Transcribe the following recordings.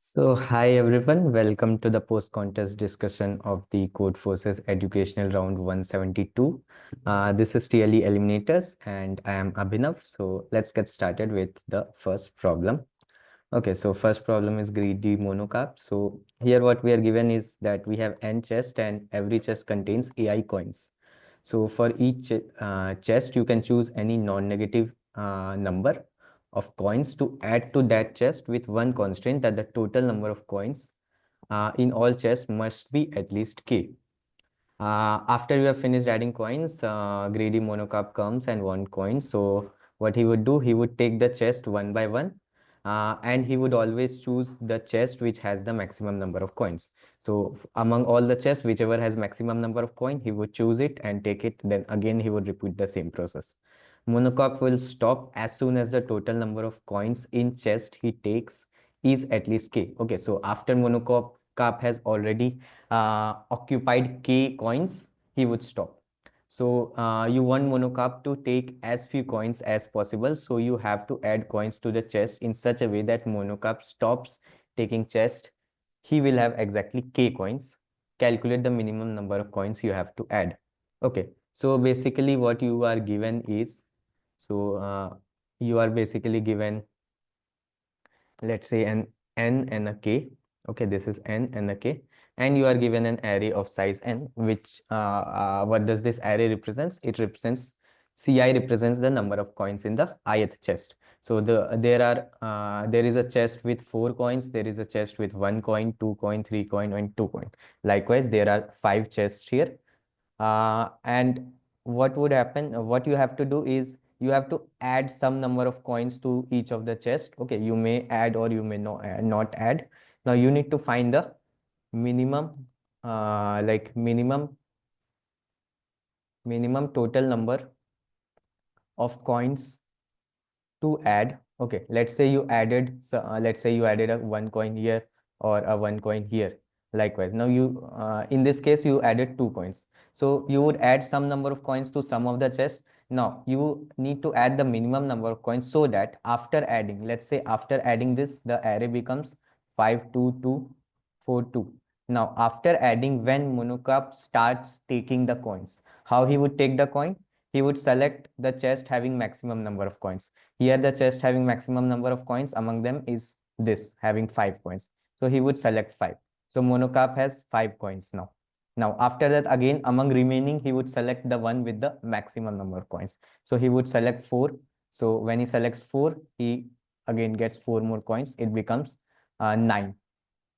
Hi everyone, welcome to the post-contest discussion of the Codeforces Educational Round 172. This is TLE Eliminators and I am Abhinav. So let's get started with the first problem. Okay, so first problem is greedy monocarp. So here what we are given is that we have n chest and every chest contains AI coins. So for each chest, you can choose any non-negative number of coins to add to that chest with one constraint that the total number of coins in all chests must be at least k. After you have finished adding coins, greedy monocarp comes and want coins. So what he would do, he would take the chest one by one, and he would always choose the chest which has the maximum number of coins. So among all the chests, whichever has maximum number of coin, he would choose it and take it. Then again, he would repeat the same process. Monocarp will stop as soon as the total number of coins in chest he takes is at least k. Okay, so after Monocarp has already occupied k coins, he would stop. So you want Monocarp to take as few coins as possible. So you have to add coins to the chest in such a way that Monocarp stops taking chest. He will have exactly k coins. Calculate the minimum number of coins you have to add. Okay, so basically what you are given is, you are basically given, let's say, an n and a k. Okay, this is n and a k, and you are given an array of size n, which what does this array represents? It represents Ci represents the number of coins in the ith chest. So there is a chest with 4 coins, there is a chest with 1 coin, 2 coin, 3 coin, and 2 coin. Likewise, there are 5 chests here. And what would happen? What you have to do is you have to add some number of coins to each of the chest. Okay, you may add or you may not add. Now you need to find the minimum, minimum total number of coins to add. Okay, let's say you added, let's say you added a 1 coin here or a 1 coin here. Likewise, now in this case, you added 2 coins. So you would add some number of coins to some of the chests. Now you need to add the minimum number of coins so that after adding, let's say after adding this, the array becomes 5, 2, 2, 4, 2. Now after adding, when Monocarp starts taking the coins, how he would take the coin? He would select the chest having maximum number of coins. Here the chest having maximum number of coins among them is this having 5 coins. So he would select 5. So Monocarp has 5 coins now. Now after that, again among remaining, he would select the one with the maximum number of coins. So he would select 4. So when he selects 4, he again gets 4 more coins. It becomes 9.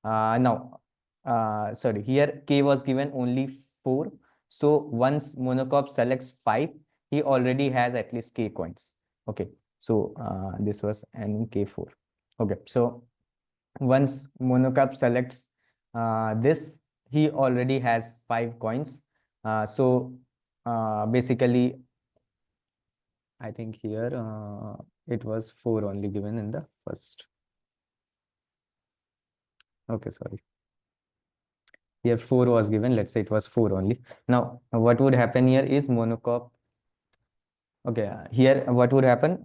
Sorry, here k was given only 4. So once Monocarp selects 5, he already has at least k coins. Okay, so this was nk4. Okay, so once Monocarp selects this, he already has 5 coins. Basically, I think here it was 4 only given in the first. Okay, sorry. Here 4 was given. Let's say it was 4 only. Now, what would happen here is Monocarp. Okay, here what would happen?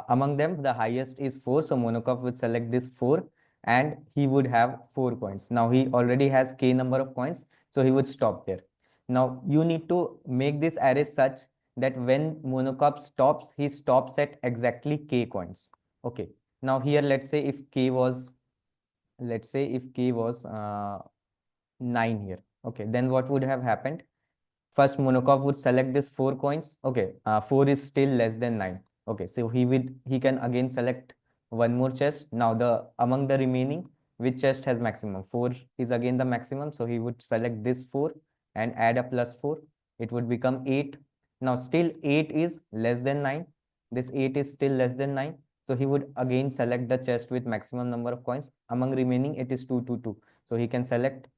Among them, the highest is 4. So Monocarp would select this 4 and he would have 4 coins. Now he already has k number of coins. So he would stop there. Now you need to make this array such that when Monocarp stops, he stops at exactly k coins. Okay. Now here, let's say if k was, 9 here. Okay, then what would have happened? First, Monocarp would select this 4 coins. Okay, 4 is still less than 9. Okay, so he can again select one more chest. Now among the remaining, which chest has maximum? 4 is again the maximum. So he would select this 4 and add a plus 4. It would become 8. Now still 8 is less than 9. This 8 is still less than 9. So he would again select the chest with maximum number of coins. Among remaining, it is 2, 2, 2. So he can select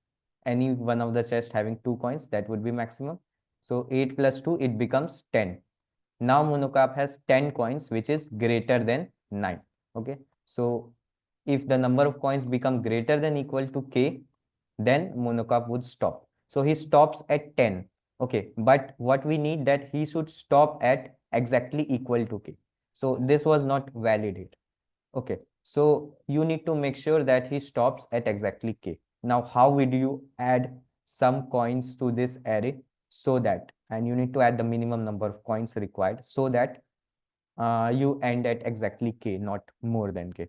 any one of the chest having 2 coins. That would be maximum. So 8 plus 2, it becomes 10. Now Monocarp has 10 coins, which is greater than 9. Okay. So if the number of coins become greater than equal to k, then Monocarp would stop. So he stops at 10. Okay. But what we need that he should stop at exactly equal to k. So this was not valid here. Okay, so you need to make sure that he stops at exactly k. Now, how would you add some coins to this array so that, and you need to add the minimum number of coins required so that you end at exactly k, not more than k.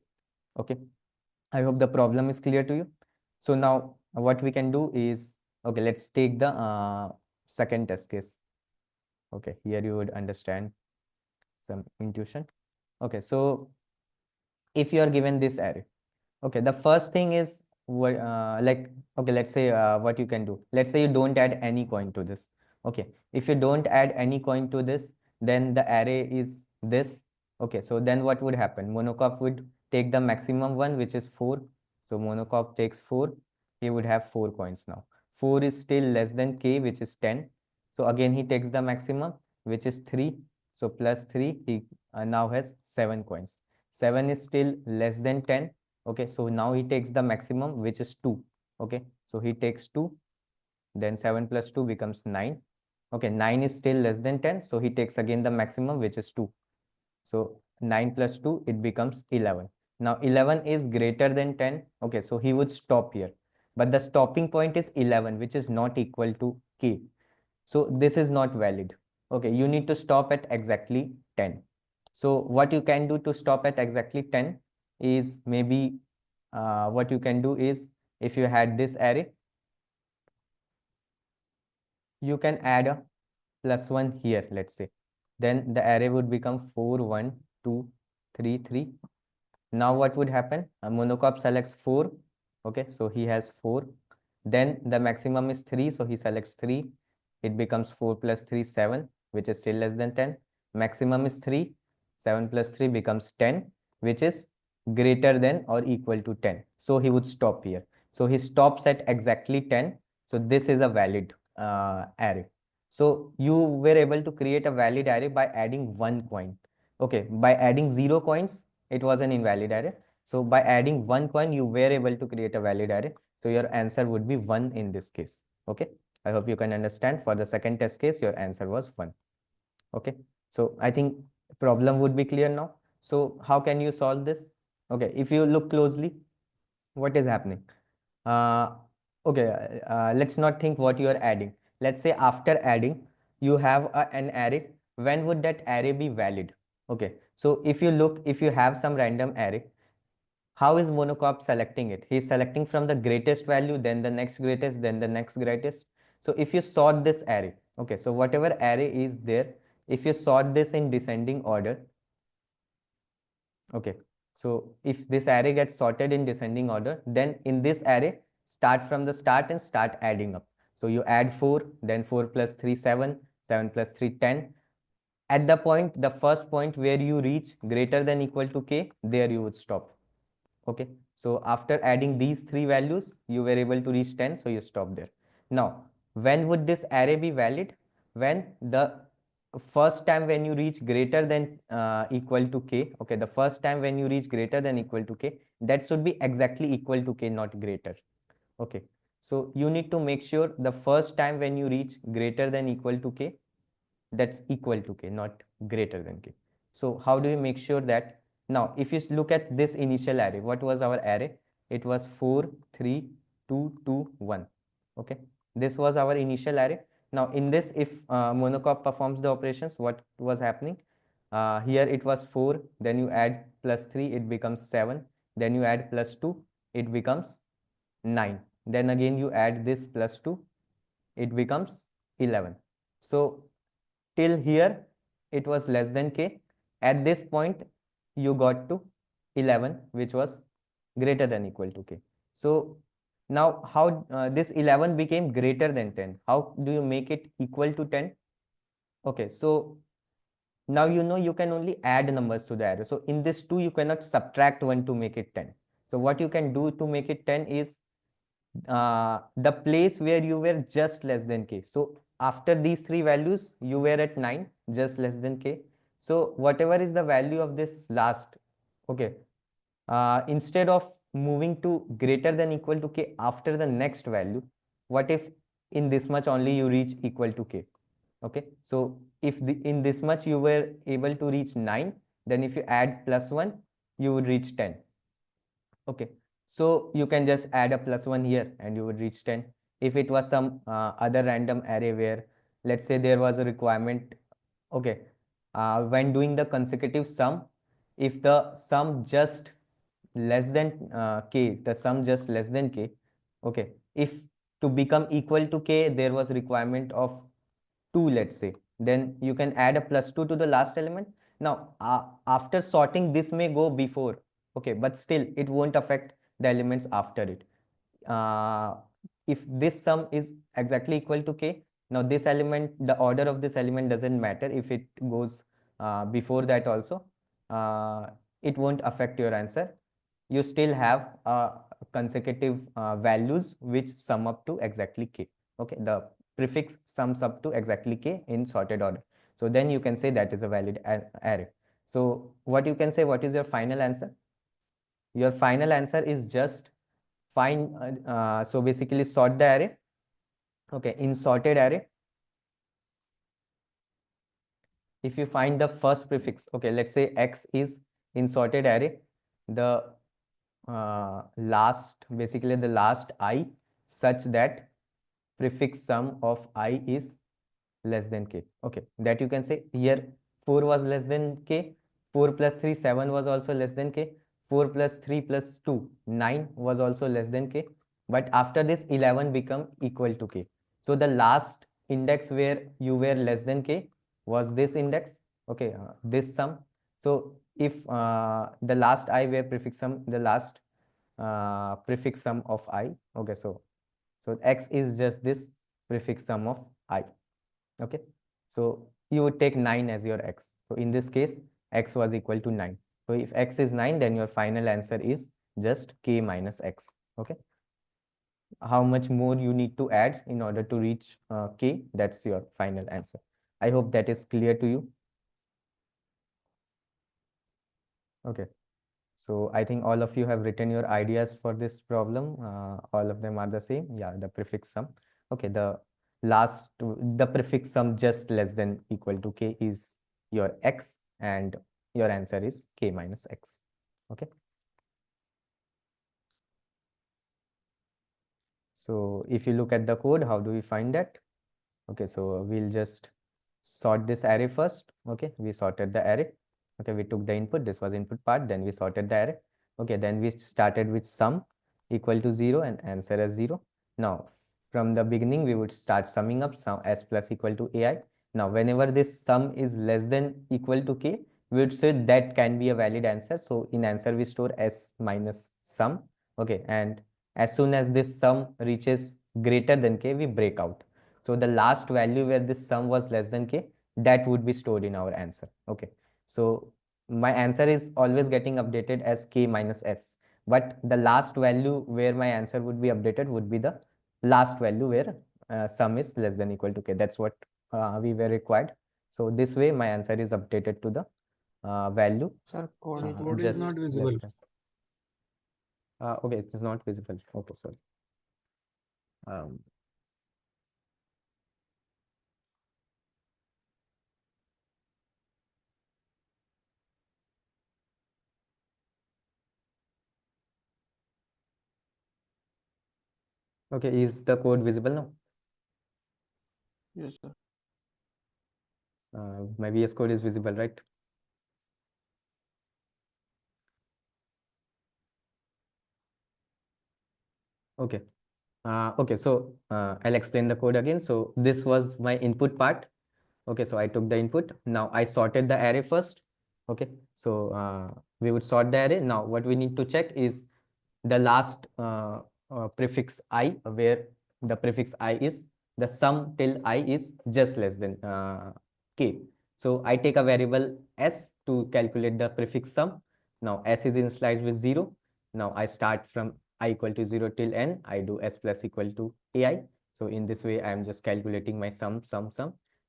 Okay, I hope the problem is clear to you. So now what we can do is, okay, let's take the second test case. Okay, here you would understand some intuition. Okay, so if you are given this array, okay, the first thing is what like, okay, let's say what you can do. Let's say you don't add any coin to this. Okay, if you don't add any coin to this, then the array is this. Okay, so then what would happen? Monocarp would take the maximum one, which is 4. So Monocarp takes 4. He would have 4 coins now. 4 is still less than k, which is 10. So again, he takes the maximum, which is 3. So plus 3, he now has 7 coins. 7 is still less than 10. Okay, so now he takes the maximum, which is 2. Okay, so he takes 2, then 7 plus 2 becomes 9. Okay, 9 is still less than 10, so he takes again the maximum, which is 2. So 9 plus 2, it becomes 11. Now 11 is greater than 10. Okay, so he would stop here, but the stopping point is 11, which is not equal to k. So this is not valid. Okay, you need to stop at exactly 10. So what you can do to stop at exactly 10 is maybe what you can do is, if you had this array, you can add a plus 1 here, let's say. Then the array would become 4, 1, 2, 3, 3. Now what would happen? Monocarp selects 4. Okay, so he has 4. Then the maximum is 3, so he selects 3. It becomes 4 plus 3, 7, which is still less than 10. Maximum is 3. 7 plus 3 becomes 10, which is greater than or equal to 10. So he would stop here. So he stops at exactly 10. So this is a valid array. So you were able to create a valid array by adding one coin. Okay, by adding 0 coins, it was an invalid array. So by adding one coin, you were able to create a valid array. So your answer would be 1 in this case. Okay, I hope you can understand. For the second test case, your answer was 1. Okay, so I think problem would be clear now. So how can you solve this? Okay, if you look closely, what is happening? Uh, okay, let's not think what you are adding. Let's say after adding, you have an array. When would that array be valid? Okay, so if you look, if you have some random array, how is Monocarp selecting it? He is selecting from the greatest value, then the next greatest, then the next greatest. So if you sort this array, okay, so whatever array is there, if you sort this in descending order, okay, so if this array gets sorted in descending order, then in this array, start from the start and start adding up. So you add 4, then 4 plus 3, 7, 7 plus 3, 10. At the point, the first point where you reach greater than equal to k, there you would stop. Okay, so after adding these three values, you were able to reach 10, so you stop there. Now, when would this array be valid? When the first time when you reach greater than equal to k, okay, the first time when you reach greater than equal to k, that should be exactly equal to k, not greater. Okay, so you need to make sure the first time when you reach greater than equal to k, that's equal to k, not greater than k. So how do you make sure that? Now, if you look at this initial array, what was our array? It was 4, 3, 2, 2, 1. Okay, this was our initial array. Now, in this, if Monocarp performs the operations, what was happening? Here it was 4, then you add plus 3, it becomes 7. Then you add plus 2, it becomes 9. Then again you add this plus 2, it becomes 11. So till here it was less than k. At this point you got to 11, which was greater than equal to k. So now how this 11 became greater than 10? How do you make it equal to 10? Okay, so now you know you can only add numbers to the array. So in this 2 you cannot subtract 1 to make it 10. So what you can do to make it 10 is the place where you were just less than k. So after these three values, you were at 9, just less than k. So whatever is the value of this last, okay, instead of moving to greater than equal to k after the next value, what if in this much only you reach equal to k? Okay, so if in this much you were able to reach 9, then if you add plus 1, you would reach 10. Okay, so you can just add a +1 here and you would reach 10. If it was some other random array where, let's say, there was a requirement, okay, when doing the consecutive sum, if the sum just less than k, the sum just less than k, okay, if to become equal to k, there was requirement of 2, let's say, then you can add a +2 to the last element. Now, after sorting, this may go before, okay, but still it won't affect the elements after it. Uh, if this sum is exactly equal to k, now this element, the order of this element doesn't matter. If it goes before that also, uh, it won't affect your answer. You still have consecutive values which sum up to exactly k. Okay, the prefix sums up to exactly k in sorted order. So then you can say that is a valid array. So what you can say, what is your final answer? Your final answer is just find, so basically sort the array. Okay, in sorted array, if you find the first prefix, okay, let's say x is in sorted array, the basically the last I, such that prefix sum of I is less than k. Okay, that you can say. Here 4 was less than k, 4 plus 3 7 was also less than k, 4 plus 3 plus 2 9 was also less than k, but after this 11 become equal to k. So the last index where you were less than k was this index. Okay, this sum. So if the last I were prefix sum, the last prefix sum of I, okay, so x is just this prefix sum of I. Okay, so you would take 9 as your x. So in this case, x was equal to 9. So if x is 9, then your final answer is just k minus x. Okay, how much more you need to add in order to reach k, that's your final answer. I hope that is clear to you. Okay, so I think all of you have written your ideas for this problem. All of them are the same. Yeah, the prefix sum. Okay, the prefix sum just less than equal to k is your x, and your answer is k minus x. Okay. So if you look at the code, how do we find that? Okay, so we'll just sort this array first. Okay, we sorted the array. Okay, we took the input, this was input part, then we sorted the array. Okay, then we started with sum equal to 0 and answer as 0. Now, from the beginning, we would start summing up sum s plus equal to ai. Now, whenever this sum is less than equal to k, we would say that can be a valid answer. So in answer, we store s minus sum. Okay, and as soon as this sum reaches greater than k, we break out. So the last value where this sum was less than k, that would be stored in our answer. Okay, so my answer is always getting updated as k minus s, but the last value where my answer would be updated would be the last value where sum is less than equal to k. That's what we were required. So this way my answer is updated to the value Sir, code is just not less visible. than. Okay, it is not visible. Okay, sorry. Um, okay, is the code visible now? Yes, sir. My VS Code is visible, right? Okay. Okay, so I'll explain the code again. So this was my input part. Okay, so I took the input. Now I sorted the array first. Okay, so we would sort the array. Now what we need to check is the last prefix I, where the prefix I is the sum till I is just less than k. So I take a variable s to calculate the prefix sum. Now s is initialized with 0. Now I start from I equal to 0 till n. I do s plus equal to ai. So in this way, I am just calculating my sum.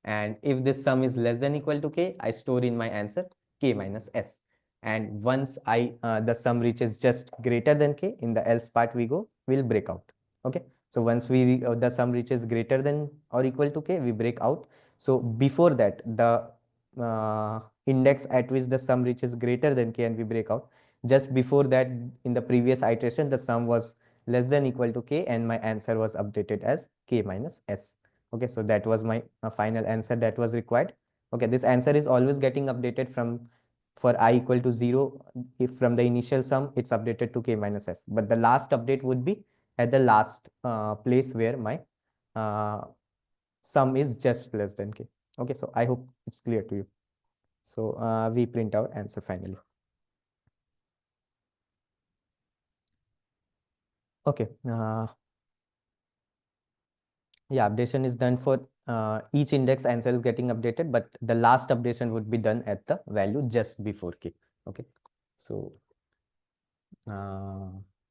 And if this sum is less than equal to k, I store in my answer k minus s. And once the sum reaches just greater than k, in the else part we go, we'll break out. Okay, so once the sum reaches greater than or equal to k, we break out. So before that, the index at which the sum reaches greater than k and we break out, just before that, in the previous iteration, the sum was less than equal to k, and my answer was updated as k minus s. Okay, so that was my final answer that was required. Okay, this answer is always getting updated from, for I equal to 0, if from the initial sum it's updated to k minus s, but the last update would be at the last place where my uh, sum is just less than k. Okay, so I hope it's clear to you. So we print our answer finally. Okay, yeah, updation is done for each index, answer is getting updated, but the last updation would be done at the value just before k. Okay, so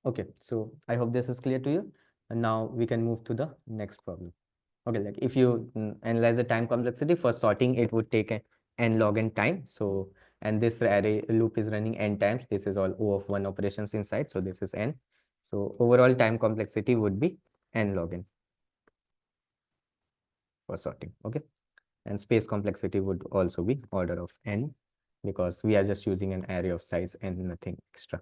okay, so I hope this is clear to you. And now we can move to the next problem. Okay, like if you analyze the time complexity for sorting, it would take n log n time. So, and this array loop is running n times. This is all O of 1 operations inside. So this is n. So overall time complexity would be n log n for sorting. Okay, and space complexity would also be order of n, because we are just using an array of size and nothing extra.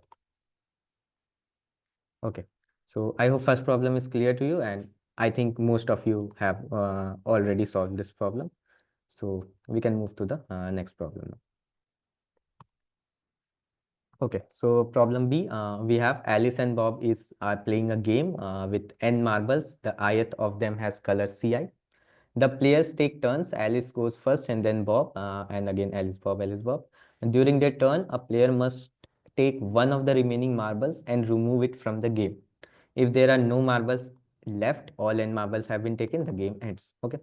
Okay, so I hope first problem is clear to you, and I think most of you have already solved this problem. So we can move to the next problem now. Okay, so problem B, we have Alice and Bob are playing a game with n marbles. The ith of them has color Ci. The players take turns. Alice goes first and then Bob, and again Alice, Bob, Alice, Bob. And during their turn, a player must take one of the remaining marbles and remove it from the game. If there are no marbles left, all n marbles have been taken, the game ends. Okay.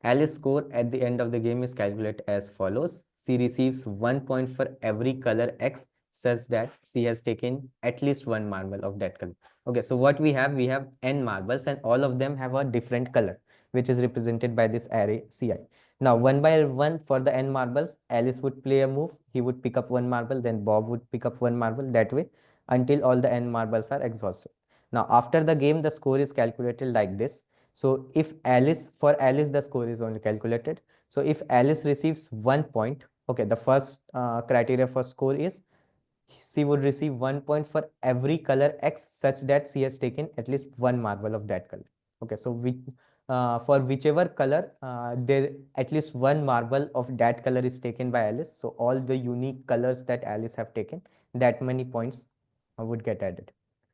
Alice's score at the end of the game is calculated as follows. She receives 1 point for every color X such that she has taken at least one marble of that color. Okay, so what we have n marbles and all of them have a different color, which is represented by this array Ci. Now, one by one for the n marbles, Alice would play a move. He would pick up one marble, then Bob would pick up one marble, that way until all the n marbles are exhausted. Now, after the game, the score is calculated like this. So, if Alice, for Alice, the score is only calculated. So, if Alice receives 1 point, okay, the first criteria for score is she would receive 1 point for every color X such that she has taken at least one marble of that color. Okay, so for whichever color, there at least one marble of that color is taken by Alice. So, all the unique colors that Alice have taken, that many points would get added.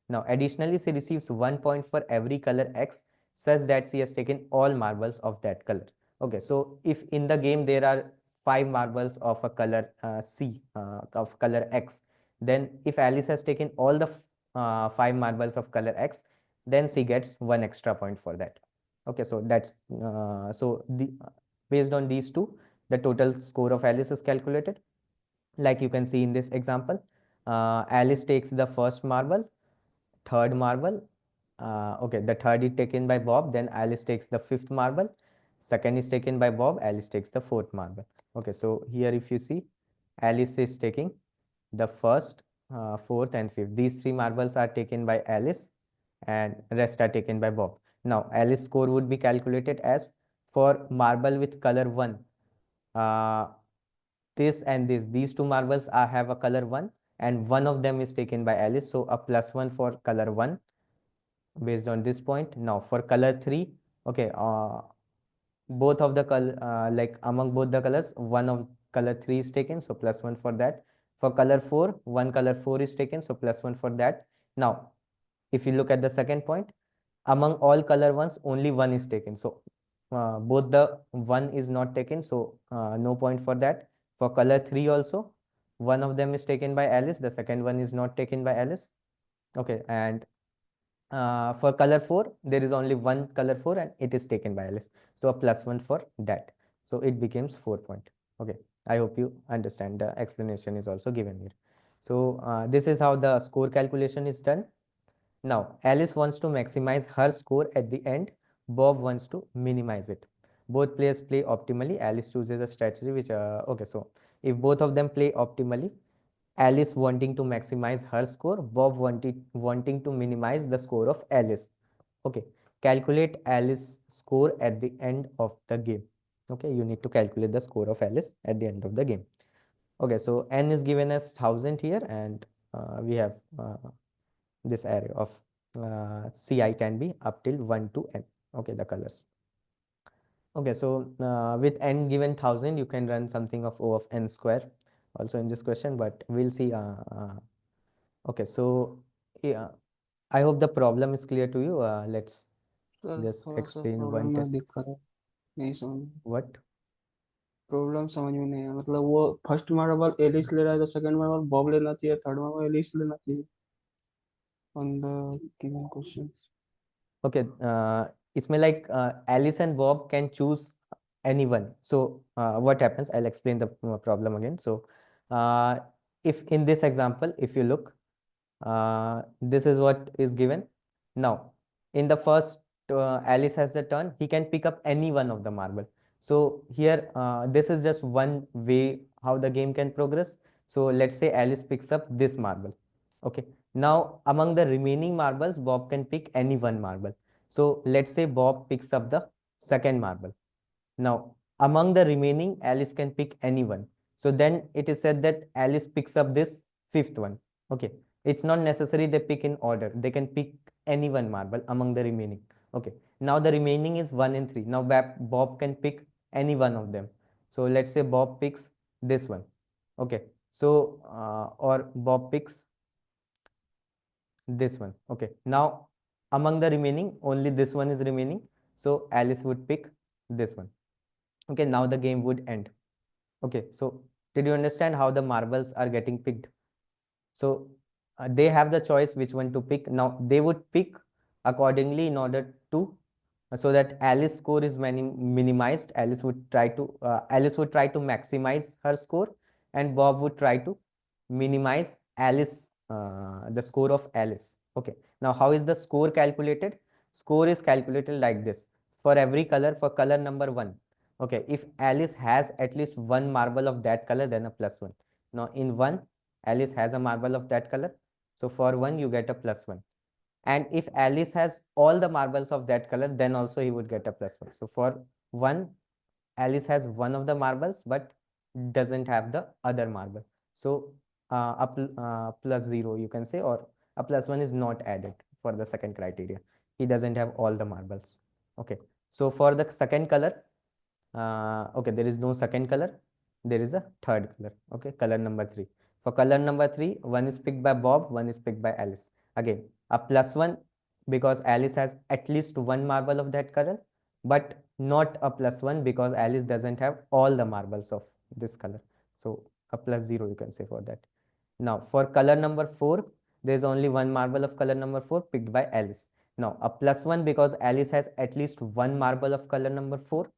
Now, additionally, she receives 1 point for every color X such that she has taken all marbles of that color. Okay, so if in the game there are 5 marbles of a color C, of color X, then if Alice has taken all the 5 marbles of color X, then she gets 1 extra point for that. Okay, so that's based on these two, the total score of Alice is calculated. Like you can see in this example, Alice takes the first marble, third marble. Okay, the third is taken by Bob, then Alice takes the fifth marble. Second is taken by Bob, Alice takes the fourth marble. Okay, so here if you see, Alice is taking the first, fourth and fifth. These three marbles are taken by Alice and rest are taken by Bob. Now, Alice score would be calculated as, for marble with color 1, uh, this and this, these two marbles have a color 1 and one of them is taken by Alice. So, a +1 for color 1 based on this point. Now, for color 3, okay, both of the color, like among both the colors, one of color 3 is taken, so +1 for that. For color 4, one color 4 is taken, so +1 for that. Now, if you look at the second point, among all color ones, only one is taken, so both the one is not taken, so no point for that. For color 3 also, one of them is taken by Alice, the second one is not taken by Alice. Okay, and for color 4, there is only one color 4 and it is taken by Alice. So a +1 for that. So it becomes 4 point. Okay, I hope you understand. The explanation is also given here. So this is how the score calculation is done. Now, Alice wants to maximize her score at the end. Bob wants to minimize it. Both players play optimally. Alice chooses a strategy which, okay, so if both of them play optimally, Alice wanting to maximize her score, Bob wanting to minimize the score of Alice. Okay, calculate Alice's score at the end of the game. Okay, you need to calculate the score of Alice at the end of the game. Okay, so n is given as 1000 here and we have this array of ci can be up till 1 to n. Okay, the colors. Okay, so with n given 1000, you can run something of O of n square also in this question, but we'll see. Okay, so yeah, I hope the problem is clear to you. Let's sir just थोड़ा सा explain one problem में test. दिक्कत है, नहीं समझ What? Problem समझ में नहीं है। मतलब वो फर्स्ट मार्बल एलिस ले रहा है तो सेकंड मार्बल बॉब लेना चाहिए, थर्ड मार्बल एलिस लेना चाहिए on the given questions. Okay, इसमें like Alice and Bob can choose anyone. So what happens? I'll explain the problem again. So uh, if in this example, if you look, this is what is given. Now, in the first, Alice has the turn. He can pick up any one of the marble. So here, this is just one way how the game can progress. So let's say Alice picks up this marble. Okay. Now, among the remaining marbles, Bob can pick any one marble. So let's say Bob picks up the second marble. Now, among the remaining, Alice can pick any one. So then it is said that Alice picks up this fifth one. Okay. It's not necessary they pick in order. They can pick any one marble among the remaining. Okay. Now the remaining is 1 and 3. Now Bob can pick any one of them. So let's say Bob picks this one. Okay. So, or Bob picks this one. Okay. Now among the remaining, only this one is remaining. So Alice would pick this one. Okay. Now the game would end. Okay. So did you understand how the marbles are getting picked? So they have the choice which one to pick. Now they would pick accordingly in order to so that Alice score is minimized. Alice would try to maximize her score, and Bob would try to minimize the score of Alice. Okay. Now how is the score calculated? Score is calculated like this. For every color, for color number 1. Okay. If Alice has at least one marble of that color, then a +1. Now in 1, Alice has a marble of that color. So for 1, you get a +1. And if Alice has all the marbles of that color, then also he would get a +1. So for 1, Alice has one of the marbles but doesn't have the other marble. So +0 you can say, or a +1 is not added for the second criteria. He doesn't have all the marbles. Okay. So for the second color, okay, there is no second color. There is a third color. Okay, color number 3. For color number 3, one is picked by Bob, one is picked by Alice. Again, a +1 because Alice has at least one marble of that color, but not a +1 because Alice doesn't have all the marbles of this color. So a +0 you can say for that. Now for color number 4, there is only one marble of color number 4 picked by Alice. Now a +1 because Alice has at least one marble of color number 4,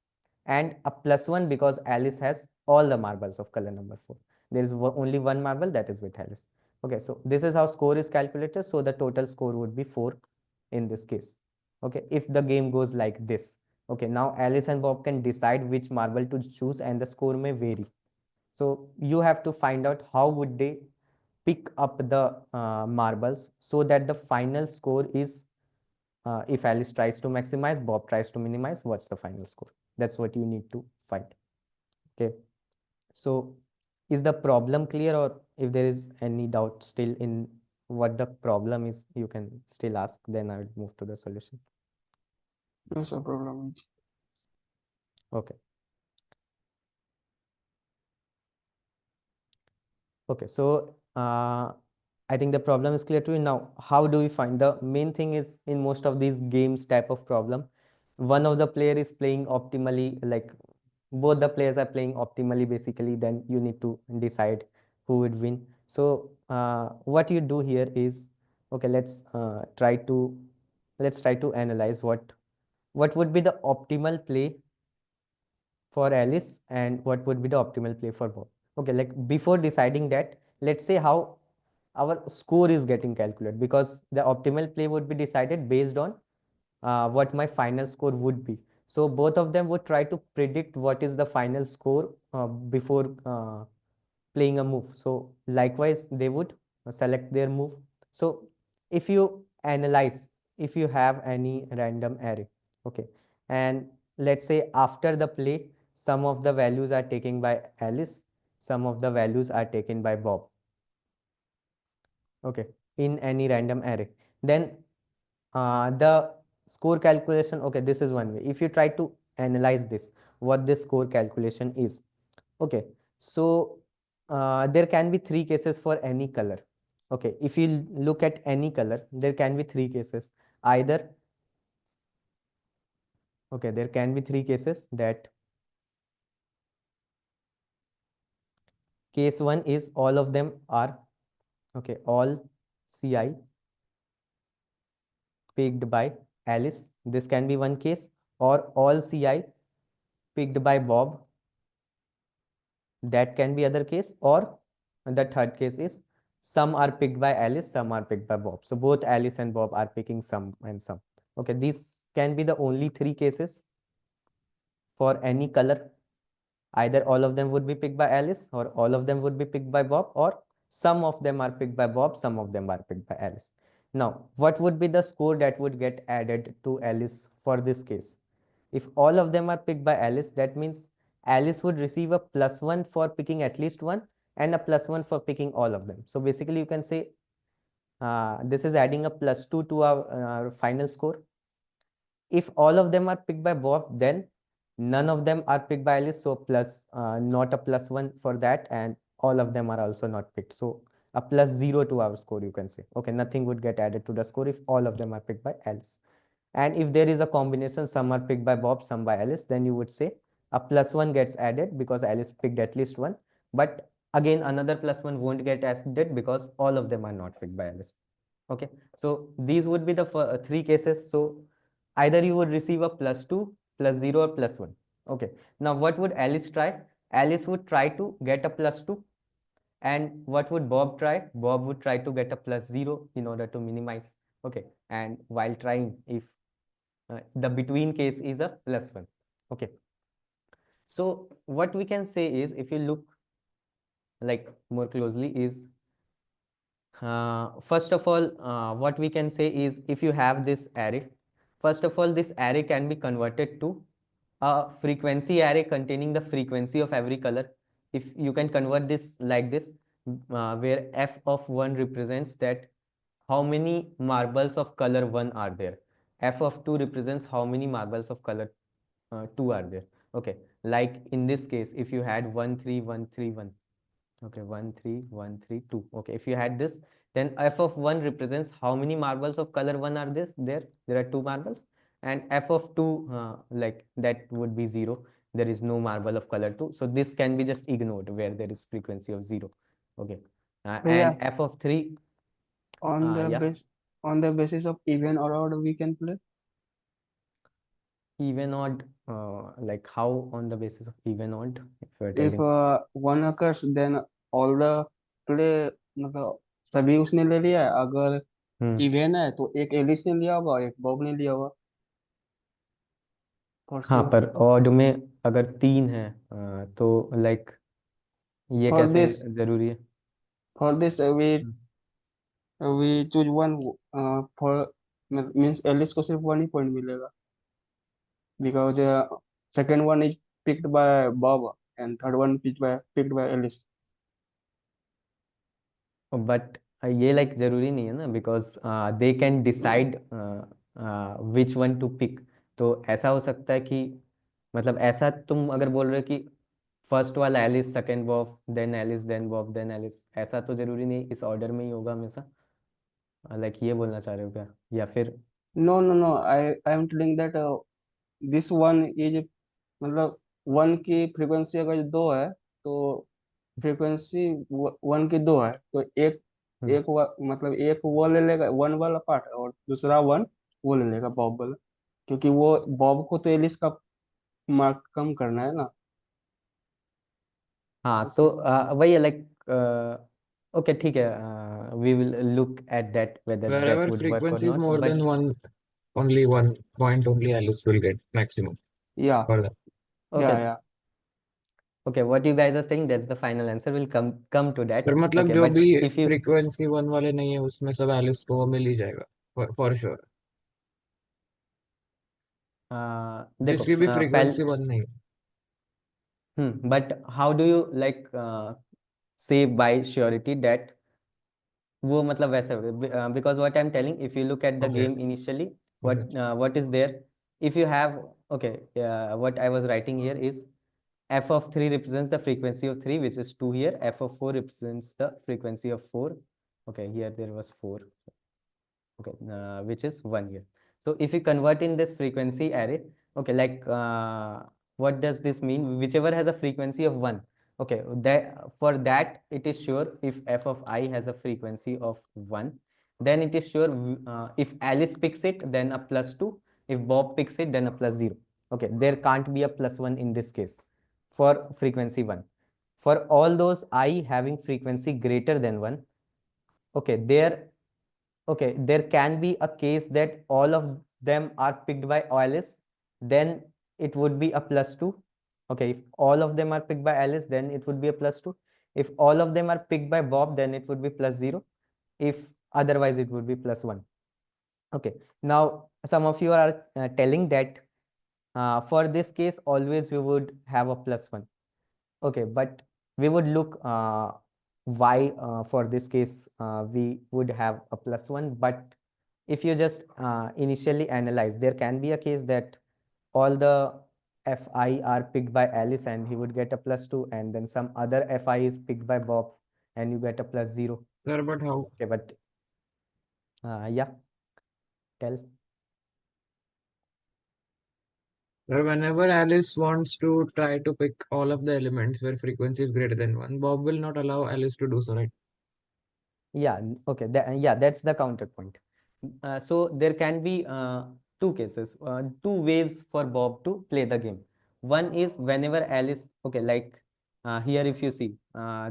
and a +1 because Alice has all the marbles of color number 4. There is only one marble, that is with Alice. Okay, so this is how score is calculated. So the total score would be 4 in this case. Okay, if the game goes like this. Okay, now Alice and Bob can decide which marble to choose and the score may vary. So you have to find out how would they pick up the marbles so that the final score is, if Alice tries to maximize, Bob tries to minimize, what's the final score? That's what you need to find. Okay. So is the problem clear, or if there is any doubt still in what the problem is, you can still ask, then I will move to the solution. No sir problem नहीं। Okay. Okay. So I think the problem is clear to you. Now, how do we find? The main thing is in most of these games type of problem, one of the player is playing optimally, like both the players are playing optimally basically, then you need to decide who would win. So what you do here is, okay, let's try to analyze what would be the optimal play for Alice and what would be the optimal play for Bob. Okay, like before deciding that, let's say how our score is getting calculated, because the optimal play would be decided based on what my final score would be. So both of them would try to predict what is the final score before playing a move. So likewise, they would select their move. So if you analyze, if you have any random array, okay, and let's say after the play, some of the values are taken by Alice, some of the values are taken by Bob. Okay, in any random array. Then the score calculation, okay, this is one way. If you try to analyze this, what this score calculation is, okay, so there can be three cases for any color. Okay, if you look at any color, there can be three cases. Either, okay, there can be three cases that case one is all of them are, okay, all CI picked by Alice. This can be one case, or all CI picked by Bob. That can be other case, or the third case is some are picked by Alice, some are picked by Bob. So both Alice and Bob are picking some and some. Okay, these can be the only three cases for any color. Either all of them would be picked by Alice, or all of them would be picked by Bob, or some of them are picked by Bob, some of them are picked by Alice. Now, what would be the score that would get added to Alice for this case? If all of them are picked by Alice, that means Alice would receive a +1 for picking at least one and a +1 for picking all of them. So basically, you can say this is adding a +2 to our final score. If all of them are picked by Bob, then none of them are picked by Alice, so plus not a +1 for that, and all of them are also not picked. So a +0 to our score, you can say. Okay, nothing would get added to the score if all of them are picked by Alice. And if there is a combination, some are picked by Bob, some by Alice, then you would say a +1 gets added because Alice picked at least one. But again, another +1 won't get added because all of them are not picked by Alice. Okay, so these would be the three cases. So either you would receive a +2, +0, or +1. Okay, now what would Alice try? Alice would try to get a +2. And what would Bob try? Bob would try to get a +0 in order to minimize. Okay, and while trying, if the between case is a +1. Okay, so what we can say is, if you look like more closely, is first of all, what we can say is, if you have this array, first of all, this array can be converted to a frequency array containing the frequency of every color. If you can convert this like this, where f of 1 represents that how many marbles of color 1 are there. F of 2 represents how many marbles of color 2 are there. Okay, like in this case, if you had 1 3 1 3 1, okay, 1 3 1 3 2, okay, if you had this, then f of 1 represents how many marbles of color 1 are there are 2 marbles. And f of 2, like that would be 0, there is no marble of color 2, so this can be just ignored where there is frequency of 0. Okay, So and yeah, f of 3, on the yeah, base on the basis of even or odd we can play. even odd, like how on the basis of even odd, if you are If telling. one occurs, then all the play मतलब सभी उसने ले लिया है. अगर Hmm. Even है तो एक एलिस ने लिया होगा, एक बॉब ने लिया होगा फॉर हाँ, श्योर. पर ऑड में अगर 3 है, तो लाइक ये फॉर कैसे दिस जरूरी है? For this hmm. we choose one for means Alice को सिर्फ वन ही पॉइंट मिलेगा because second one is picked by Bob and third one picked by Alice. But ये लाइक जरूरी नहीं है ना, because they can decide which one to pick. तो ऐसा हो सकता है कि, मतलब ऐसा तुम अगर बोल रहे हो कि फर्स्ट वाला Alice, second Bob, then Alice, then Bob, then Alice, ऐसा तो जरूरी नहीं इस ऑर्डर में ही होगा हमेशा. लाइक ये बोलना चाह रहे हो क्या, या फिर? No. I am telling that this one is मतलब वन की फ्रीक्वेंसी अगर दो है तो फ्रीक्वेंसी वन की दो है तो मतलब एक वो ले लेगा वन वाला पार्ट और दूसरा वन वो ले लेगा बॉब वाला क्योंकि वो बॉब को तो एलिस का मार्क कम करना है ना हाँ, तो इसलिए. वही है लाइक, ओके ठीक है, we will look at that whether that Wherever would work और frequency is not, more than but one, only 1 point only Alice will get maximum या for that. ओके. या Okay, what you guys are saying, that's the final answer. We'll come to पर that. मतलब Okay, जो भी but if you frequency 1 वाले नहीं है उसमें सब Alice को मिल ही जाएगा for sure. देखो, जिसकी भी पहले, frequency 1 नहीं है. but how do you like say by surety that वो मतलब वैसे because what I'm telling, if you look at the Okay. game initially, Okay. what is there, if you have, okay, what I was writing here is f of 3 represents the frequency of 3, which is 2 here. F of 4 represents the frequency of 4. Okay, here there was 4. Okay, which is 1 here. So if you convert in this frequency array, okay, like what does this mean? Whichever has a frequency of 1, okay, that for that it is sure if f of I has a frequency of 1, then it is sure if Alice picks it, then a plus 2. If Bob picks it, then a plus 0. Okay, there can't be a plus 1 in this case for frequency 1. For all those I having frequency greater than 1, okay, there can be a case that all of them are picked by Alice, then it would be a plus 2. Okay, if all of them are picked by Alice, then it would be a plus 2. If all of them are picked by Bob, then it would be plus 0. If otherwise, it would be plus 1. Okay, now some of you are telling that for this case, always we would have a plus 1. Okay, but we would look why for this case we would have a plus 1. But if you just initially analyze, there can be a case that all the fi are picked by Alice and he would get a plus 2, and then some other fi is picked by Bob and you get a plus 0. Sir, but how? Okay, but yeah, tell. Sir, whenever Alice wants to try to pick all of the elements where frequency is greater than 1, Bob will not allow Alice to do so, right? Yeah, okay, yeah, that's the counterpoint. So there can be two cases, two ways for Bob to play the game. One is whenever Alice, okay, like here if you see,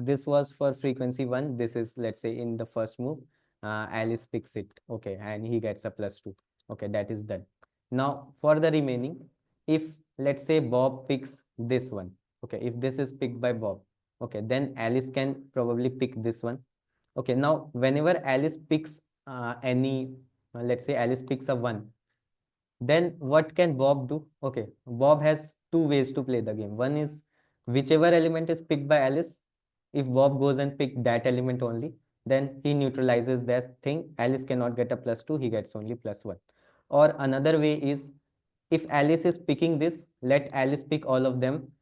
this was for frequency 1, this is, let's say, in the first move, Alice picks it, okay, and he gets a plus 2. Okay, that is done. Now for the remaining, if let's say Bob picks this one, okay, if this is picked by Bob, okay, then Alice can probably pick this one. Okay, now whenever Alice picks any, let's say Alice picks a 1, then what can Bob do? Okay, Bob has two ways to play the game. One is whichever element is picked by Alice, if Bob goes and pick that element only, then he neutralizes that thing. Alice cannot get a plus 2, he gets only plus 1. Or another way is if Alice is picking this, let Alice pick all of them.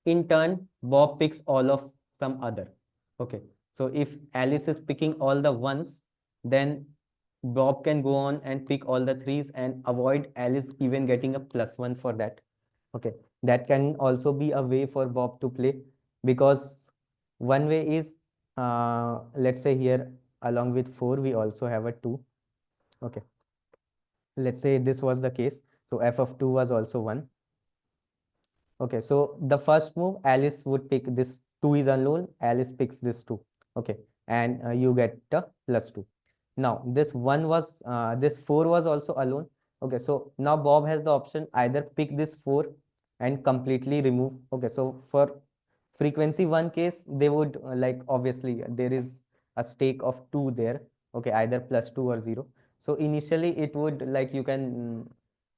In turn, Bob picks all of some other. Okay, so if Alice is picking all the ones, then Bob can go on and pick all the threes and avoid Alice even getting a plus 1 for that. Okay, that can also be a way for Bob to play, because one way is, let's say here along with 4, we also have a 2. Okay, let's say this was the case. So f of 2 was also 1. Okay, so the first move, Alice would pick this 2 is unknown, Alice picks this 2. Okay, and you get the plus 2. Now this 1 was, this 4 was also alone. Okay, so now Bob has the option either pick this 4 and completely remove. Okay, so for frequency 1 case, they would like, obviously there is a stake of 2 there. Okay, either plus 2 or 0. So initially it would, like, you can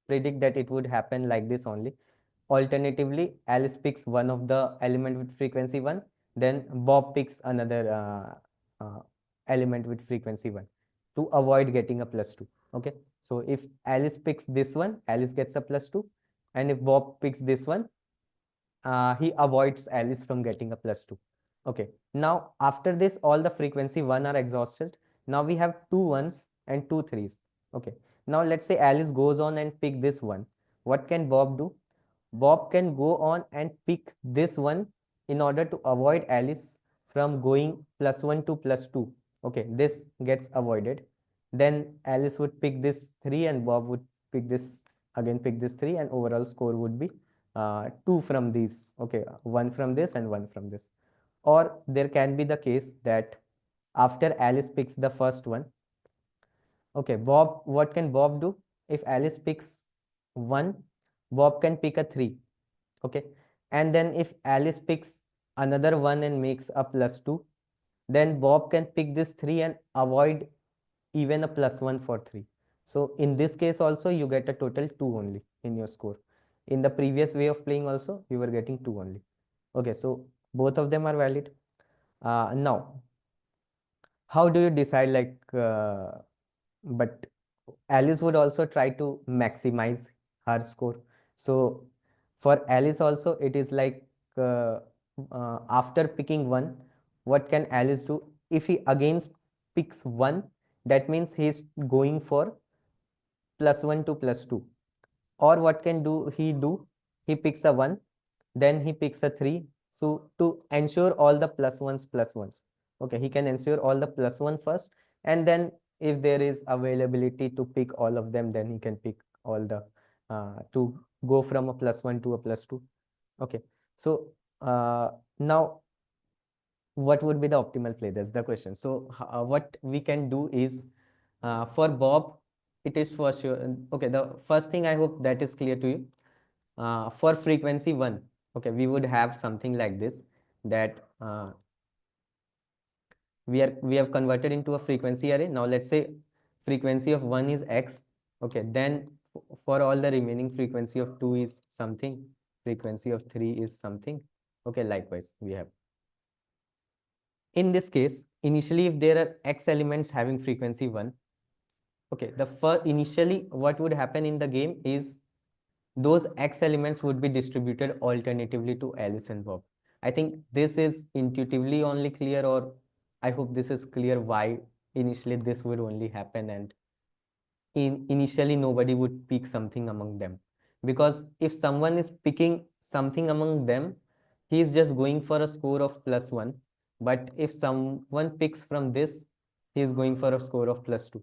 predict that it would happen like this only. Alternatively, Alice picks one of the element with frequency 1, then Bob picks another element with frequency 1 to avoid getting a plus 2. Okay, so if Alice picks this one, Alice gets a plus 2, and if Bob picks this one, he avoids Alice from getting a plus 2. Okay, now after this, all the frequency 1 are exhausted. Now we have two ones and two threes. Okay, now let's say Alice goes on and pick this one. What can Bob do? Bob can go on and pick this one in order to avoid Alice from going plus 1 to plus 2. Okay, this gets avoided. Then Alice would pick this 3 and Bob would pick this, again pick this 3, and overall score would be 2 from these. Okay, 1 from this and 1 from this. Or there can be the case that after Alice picks the first one, okay, Bob, what can Bob do? If Alice picks 1, Bob can pick a 3. Okay, and then if Alice picks another 1 and makes a plus 2, then Bob can pick this 3 and avoid even a plus 1 for 3. So in this case also, you get a total 2 only in your score. In the previous way of playing also, you were getting 2 only. Okay, so both of them are valid. Now how do you decide like but Alice would also try to maximize her score. So for Alice also it is like after picking one, what can Alice do? If he again picks one, that means he's going for +1 to +2. Or what can do he do? He picks a 1, then he picks a 3. So to ensure all the +1s. Okay, he can ensure all the +1 first, and then if there is availability to pick all of them, then he can pick all the to go from a +1 to a +2. Okay, so now what would be the optimal play? That's the question. So what we can do is for Bob, it is for sure. Okay, the first thing I hope that is clear to you. For frequency 1, okay, we would have something like this, that we have converted into a frequency array. Now let's say frequency of 1 is x. Okay, then for all the remaining frequency of 2 is something, frequency of 3 is something. Okay, likewise we have. In this case, initially if there are x elements having frequency 1, okay, the first initially what would happen in the game is those x elements would be distributed alternatively to Alice and Bob. I think this is intuitively only clear, or I hope this is clear why initially this would only happen, and initially nobody would pick something among them. Because if someone is picking something among them, he is just going for a score of +1. But if someone picks from this, he is going for a score of +2.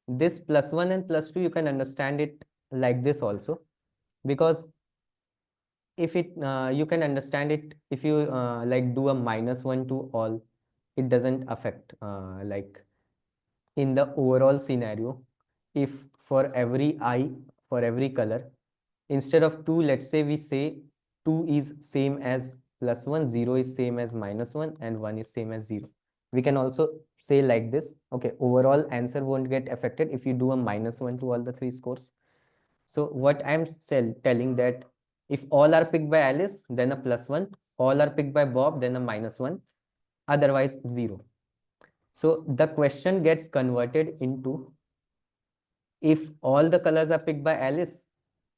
This +1 and +2, you can understand it like this also, because if it you can understand it if you like do a -1 to all, it doesn't affect like in the overall scenario. If for every I, for every color, instead of 2, let's say we say 2 is same as +1, 0 is same as -1, and 1 is same as 0. We can also say like this. Okay, overall answer won't get affected if you do a -1 to all the three scores. So what I'm telling that if all are picked by Alice, then a +1, all are picked by Bob, then a -1, otherwise 0. So the question gets converted into, if all the colors are picked by Alice,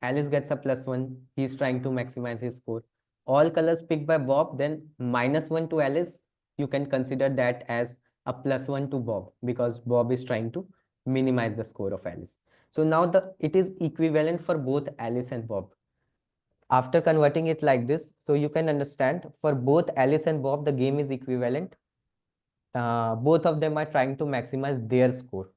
Alice gets a +1. He's trying to maximize his score. All colors picked by Bob, then -1 to Alice, you can consider that as a +1 to Bob, because Bob is trying to minimize the score of Alice. So now it is equivalent for both Alice and Bob. After converting it like this, so you can understand for both Alice and Bob, the game is equivalent. Both of them are trying to maximize their score.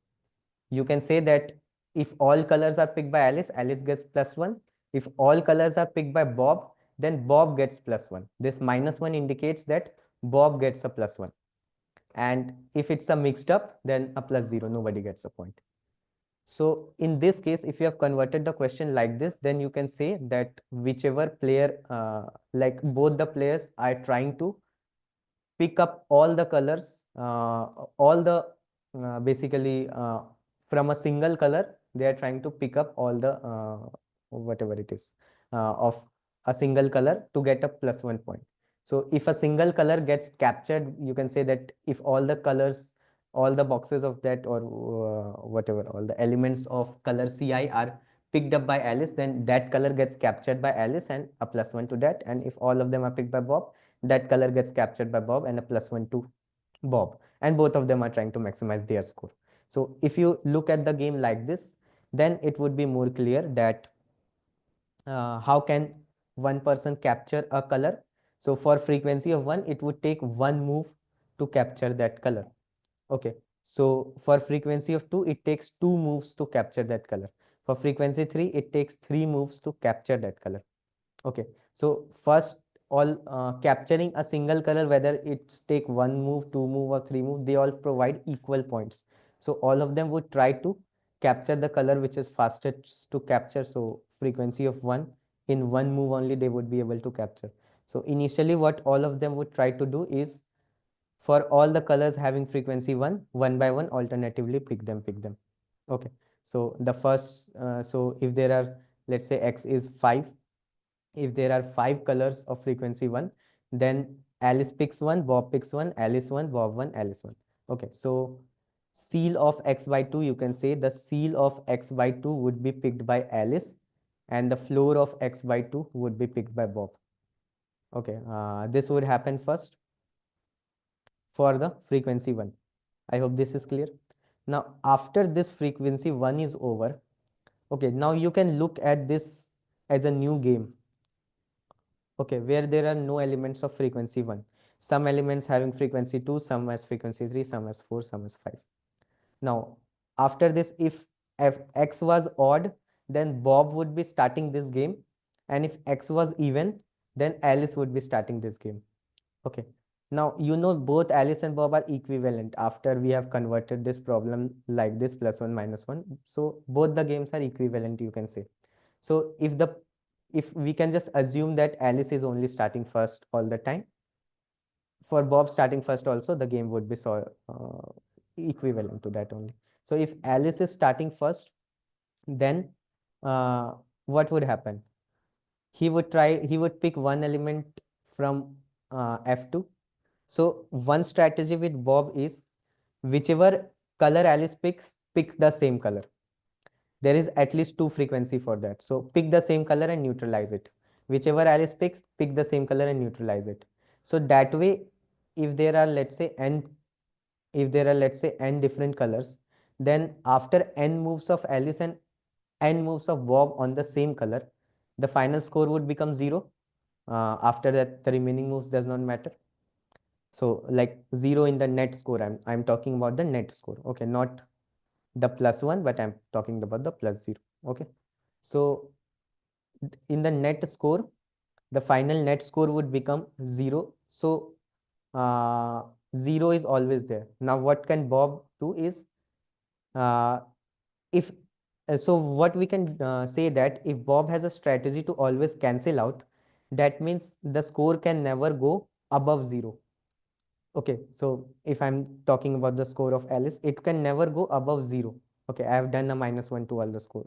You can say that if all colors are picked by Alice, Alice gets +1. If all colors are picked by Bob, then Bob gets +1. This -1 indicates that Bob gets a +1. And if it's a mixed up, then a +0, nobody gets a point. So in this case, if you have converted the question like this, then you can say that whichever player, like both the players are trying to pick up all the colors, all the basically from a single color, they are trying to pick up all the whatever it is of a single color to get a +1 point. So if a single color gets captured, you can say that if all the colors, all the boxes of that, or whatever, all the elements of color CI are picked up by Alice, then that color gets captured by Alice and a +1 to that. And if all of them are picked by Bob, that color gets captured by Bob and a +1 to Bob. And both of them are trying to maximize their score. So if you look at the game like this, then it would be more clear that how can one person capture a color. So for frequency of 1, it would take one move to capture that color. Okay, so for frequency of 2, it takes 2 moves to capture that color. For frequency 3, it takes 3 moves to capture that color. Okay, so first all capturing a single color, whether it's take 1 move, 2 move, or 3 move, they all provide equal points. So all of them would try to capture the color which is fastest to capture. So frequency of 1, in 1 move only they would be able to capture. So initially what all of them would try to do is, for all the colors having frequency 1, one by one alternatively pick them. Okay, so the first so if there are, let's say x is 5, if there are 5 colors of frequency 1, then Alice picks 1, Bob picks 1, Alice 1, Bob 1, Alice 1. Okay, so seal of x by 2, you can say the seal of x by 2 would be picked by Alice and the floor of x by 2 would be picked by Bob. Okay, this would happen first for the frequency 1. I hope this is clear. Now, after this frequency 1 is over, okay, now you can look at this as a new game, okay, where there are no elements of frequency 1. Some elements having frequency 2, some as frequency 3, some as 4, some as 5. Now, after this, if x was odd, then Bob would be starting this game, and if x was even, then Alice would be starting this game. Okay. Now, you know both Alice and Bob are equivalent after we have converted this problem like this, +1, -1. So both the games are equivalent, you can say. So if we can just assume that Alice is only starting first all the time, for Bob starting first also, the game would be equivalent to that only. So if Alice is starting first, then what would happen? He would pick one element from F2. So one strategy with Bob is whichever color Alice picks, pick the same color. There is at least two frequency for that. So pick the same color and neutralize it. Whichever Alice picks, pick the same color and neutralize it. So that way, if there are let's say n different colors, then after n moves of Alice and n moves of Bob on the same color, the final score would become 0. After that, the remaining moves does not matter. So like 0 in the net score. I'm talking about the net score. Okay, not the +1, but I'm talking about the +0. Okay. So in the net score, the final net score would become 0. So uh, 0 is always there. Now what can Bob do is uh, if so what we can say that if Bob has a strategy to always cancel out, that means the score can never go above 0. Okay, so if I'm talking about the score of Alice, it can never go above 0. Okay, I have done a -1 to all the score.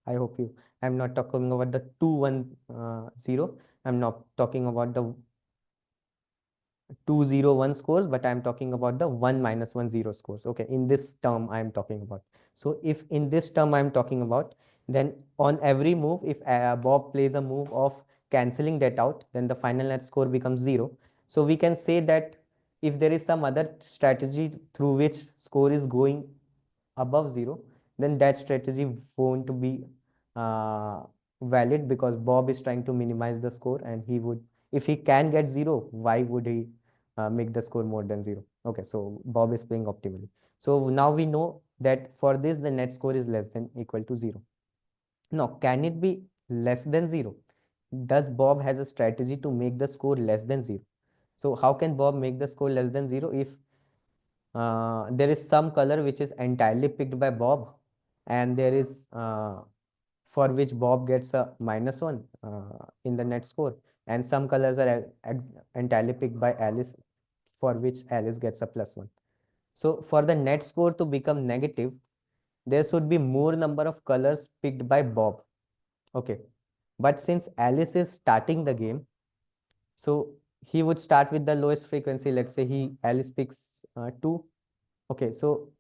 I hope you. I'm not talking about the 2, 1, 0. I'm not talking about the 201 scores, but I'm talking about the 1 -1 0 scores. Okay, in this term I'm talking about. So if in this term I'm talking about, then on every move, if Bob plays a move of canceling that out, then the final net score becomes 0. So we can say that if there is some other strategy through which score is going above 0, then that strategy won't be uh, valid, because Bob is trying to minimize the score, and he would, if he can get 0, why would he make the score more than 0? Okay, so Bob is playing optimally. So now we know that for this, the net score is less than equal to 0. Now, can it be less than 0? Does Bob has a strategy to make the score less than 0? So how can Bob make the score less than 0 if there is some color which is entirely picked by Bob, and there is for which Bob gets a -1 in the net score, and some colors are entirely picked by Alice, for which Alice gets a +1. So for the net score to become negative, there should be more number of colors picked by Bob. Okay, but since Alice is starting the game, so he would start with the lowest frequency. Let's say Alice picks 2. Okay, so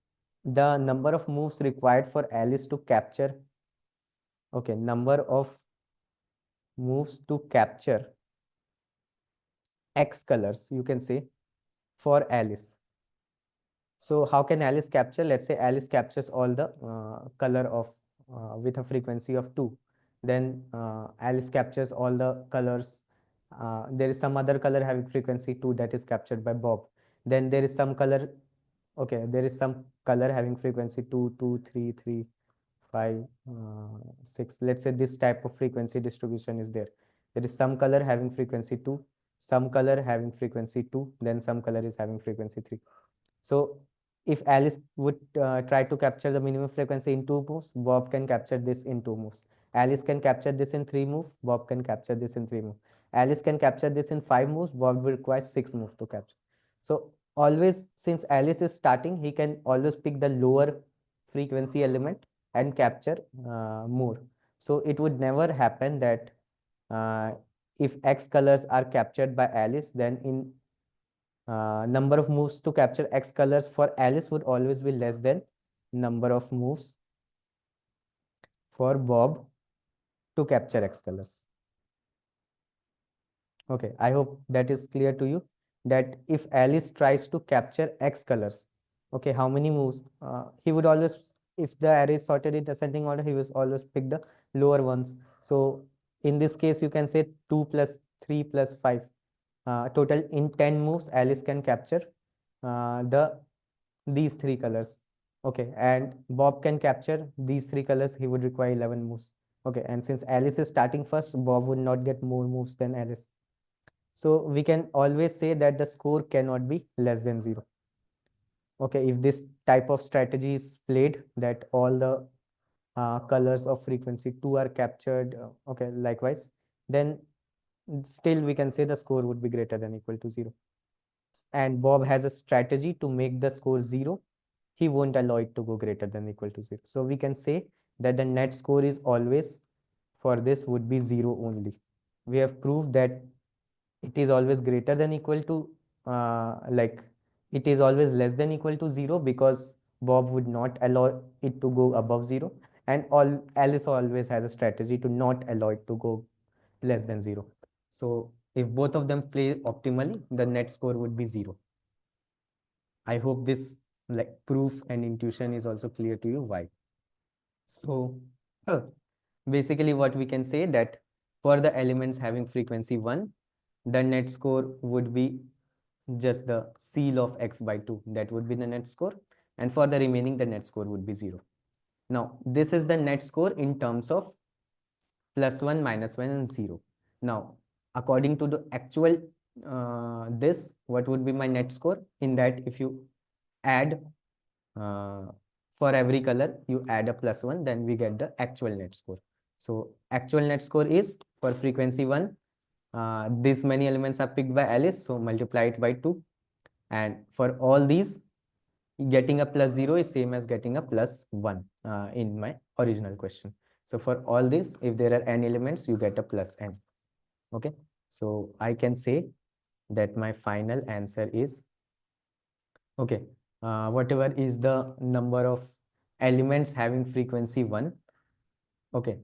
the number of moves required for Alice to capture, okay, number of moves to capture X colors, you can say, for Alice. So how can Alice capture? Let's say Alice captures all the color of with a frequency of 2. Then Alice captures all the colors. There is some other color having frequency 2 that is captured by Bob. Then there is some color, okay, there is some color having frequency 2, 2, 3, 3, 5, 6. Let's say this type of frequency distribution is there. There is some color having frequency 2, some color having frequency 2, then some color is having frequency 3. So if Alice would try to capture the minimum frequency in 2 moves, Bob can capture this in 2 moves. Alice can capture this in 3 moves, Bob can capture this in 3 moves. Alice can capture this in 5 moves, Bob will require 6 moves to capture. So always, since Alice is starting, he can always pick the lower frequency element and capture more. So it would never happen that uh, if X colors are captured by Alice, then in Number of moves to capture X colors for Alice would always be less than number of moves for Bob to capture X colors. Okay, I hope that is clear to you, that if Alice tries to capture X colors, okay, how many moves? He would always, if the array is sorted in ascending order, he will always pick the lower ones. So in this case, you can say 2 plus 3 plus 5. Total in 10 moves, Alice can capture these three colors. Okay, and Bob can capture these three colors. He would require 11 moves. Okay, and since Alice is starting first, Bob would not get more moves than Alice. So we can always say that the score cannot be less than 0. Okay, if this type of strategy is played, that all the colors of frequency 2 are captured, okay, likewise, then still we can say the score would be greater than equal to 0. And Bob has a strategy to make the score 0. He won't allow it to go greater than equal to 0. So we can say that the net score is always, for this, would be 0 only. We have proved that it is always greater than equal to like it is always less than equal to 0, because Bob would not allow it to go above 0, and Alice always has a strategy to not allow it to go less than 0. So if both of them play optimally, the net score would be 0. I hope this like proof and intuition is also clear to you why. So basically what we can say, that for the elements having frequency 1, the net score would be just the seal of x by 2. That would be the net score. And for the remaining, the net score would be 0. Now, this is the net score in terms of +1, -1, and 0. Now, according to the actual this, what would be my net score? In that, if you add for every color, you add a +1, then we get the actual net score. So actual net score is, for frequency 1, these many elements are picked by Alice, so multiply it by 2. And for all these, getting a +0 is same as getting a +1 in my original question. So for all this, if there are n elements, you get a +n. Okay, so I can say that my final answer is, okay, whatever is the number of elements having frequency 1, okay,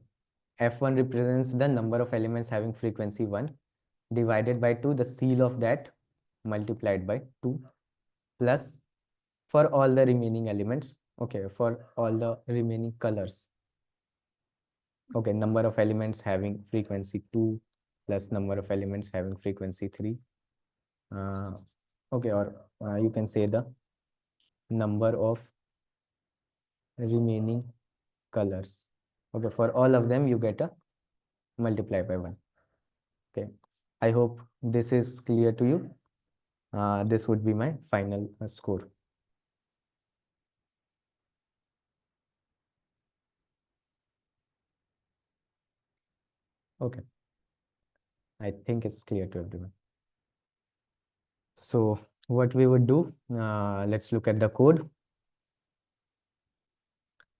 f1 represents the number of elements having frequency 1 divided by 2, the seal of that, multiplied by 2, plus for all the remaining elements, okay, for all the remaining colors, okay, number of elements having frequency 2 plus number of elements having frequency 3, okay, or you can say the number of remaining colors, okay, for all of them you get a multiply by 1. Okay, I hope this is clear to you. This would be my final score. Okay, I think it's clear to everyone. So what we would do, let's look at the code.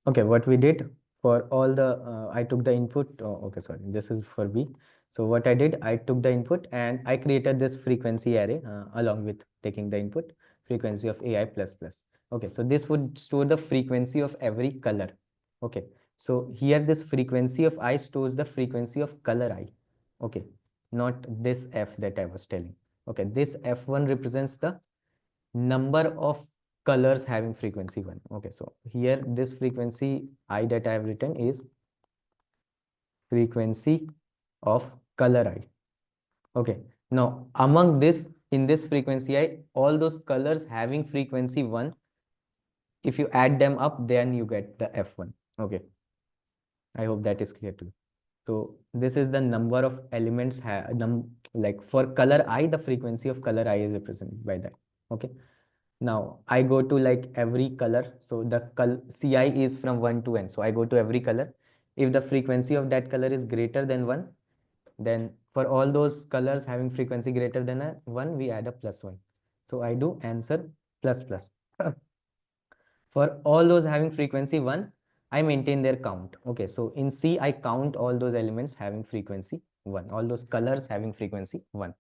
Okay, what we did for all the, I took the input, okay, sorry, this is for B. So what I did, I took the input and I created this frequency array along with taking the input, frequency of AI plus plus. Okay, so this would store the frequency of every color. Okay, so here this frequency of I stores the frequency of color I. Okay, not this F that I was telling. Okay, this F1 represents the number of colors having frequency 1. Okay, so here this frequency I that I have written is frequency of color I. Okay, now among this, in this frequency I, all those colors having frequency 1, if you add them up, then you get the F1. Okay, I hope that is clear to you. So this is the number of elements like for color I, the frequency of color I is represented by that. Okay, now I go to like every color. So the CI is from 1 to n. So I go to every color. If the frequency of that color is greater than 1, then for all those colors having frequency greater than 1, we add a +1. So I do answer plus plus. For all those having frequency 1, I maintain their count. Okay, so in C, I count all those elements having frequency 1, all those colors having frequency 1.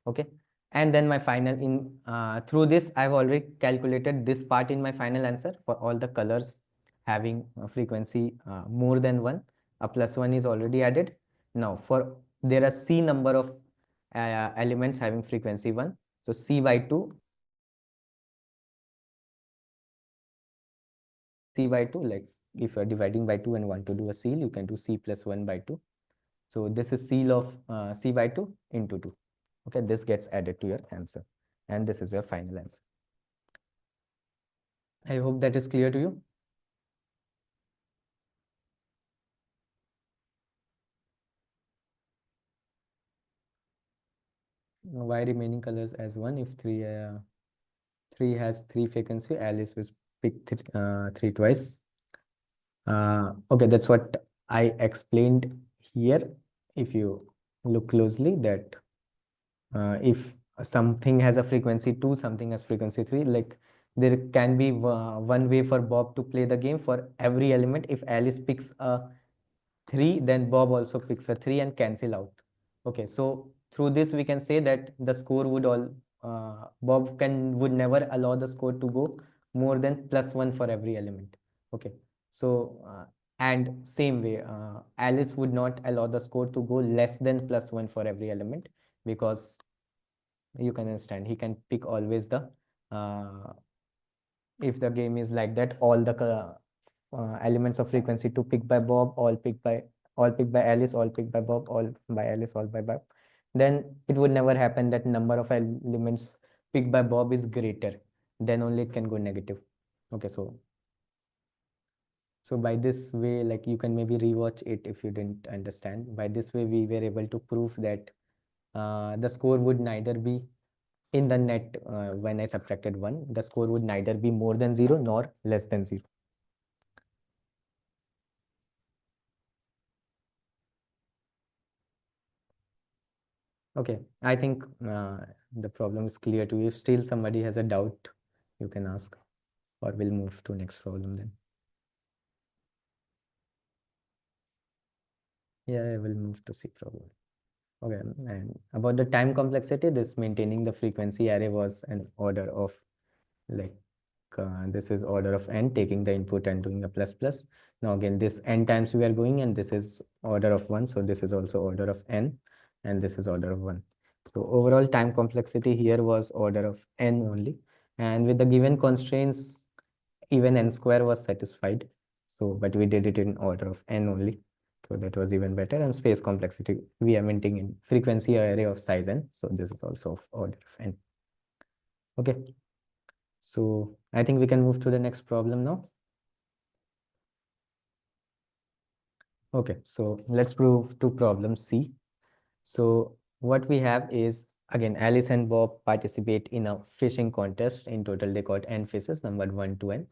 Okay, And then my final through this I've already calculated this part in my final answer for all the colors having a frequency more than 1. A +1 is already added. Now for there are C number of elements having frequency 1, so C by 2, like if you're dividing by 2 and want to do a seal, you can do C plus 1 by 2. So this is seal of C by 2 into 2. Okay, this gets added to your answer, and this is your final answer. I hope that is clear to you. Why remaining colors as 1 if 3 has 3 frequency? Alice was picked 3 twice. Okay, that's what I explained here. If you look closely, that if something has a frequency 2, something has frequency 3, like there can be one way for Bob to play the game. For every element, if Alice picks a 3, then Bob also picks a 3 and cancel out. Okay, so through this we can say that the score would Bob would never allow the score to go more than +1 for every element. Okay, so and same way Alice would not allow the score to go less than +1 for every element, because you can understand he can pick always the if the game is like that, all the elements of frequency to pick by Bob, all picked by Alice, all picked by Bob, all by Alice, all by Bob, then it would never happen that number of elements picked by Bob is greater, then only it can go negative. Okay, so by this way, like you can maybe rewatch it if you didn't understand. By this way, we were able to prove that the score would neither be in the net when I subtracted 1, the score would neither be more than 0 nor less than 0. Okay, I think the problem is clear to you. If still somebody has a doubt, you can ask, or we'll move to next problem then. Yeah, I will move to C problem. Okay, and about the time complexity, this maintaining the frequency array was an order of like this is order of n, taking the input and doing a plus plus. Now again, this n times we are going, and this is order of 1, so this is also order of n, and this is order of 1. So overall time complexity here was order of n only, and with the given constraints, even n square was satisfied. So, but we did it in order of n only, so that was even better. And space complexity, we are maintaining in frequency array of size n, so this is also of order of n. Okay. So I think we can move to the next problem now. Okay, so let's prove to problem C. So what we have is, again, Alice and Bob participate in a fishing contest. In total, they caught n fishes, numbered 1 to n.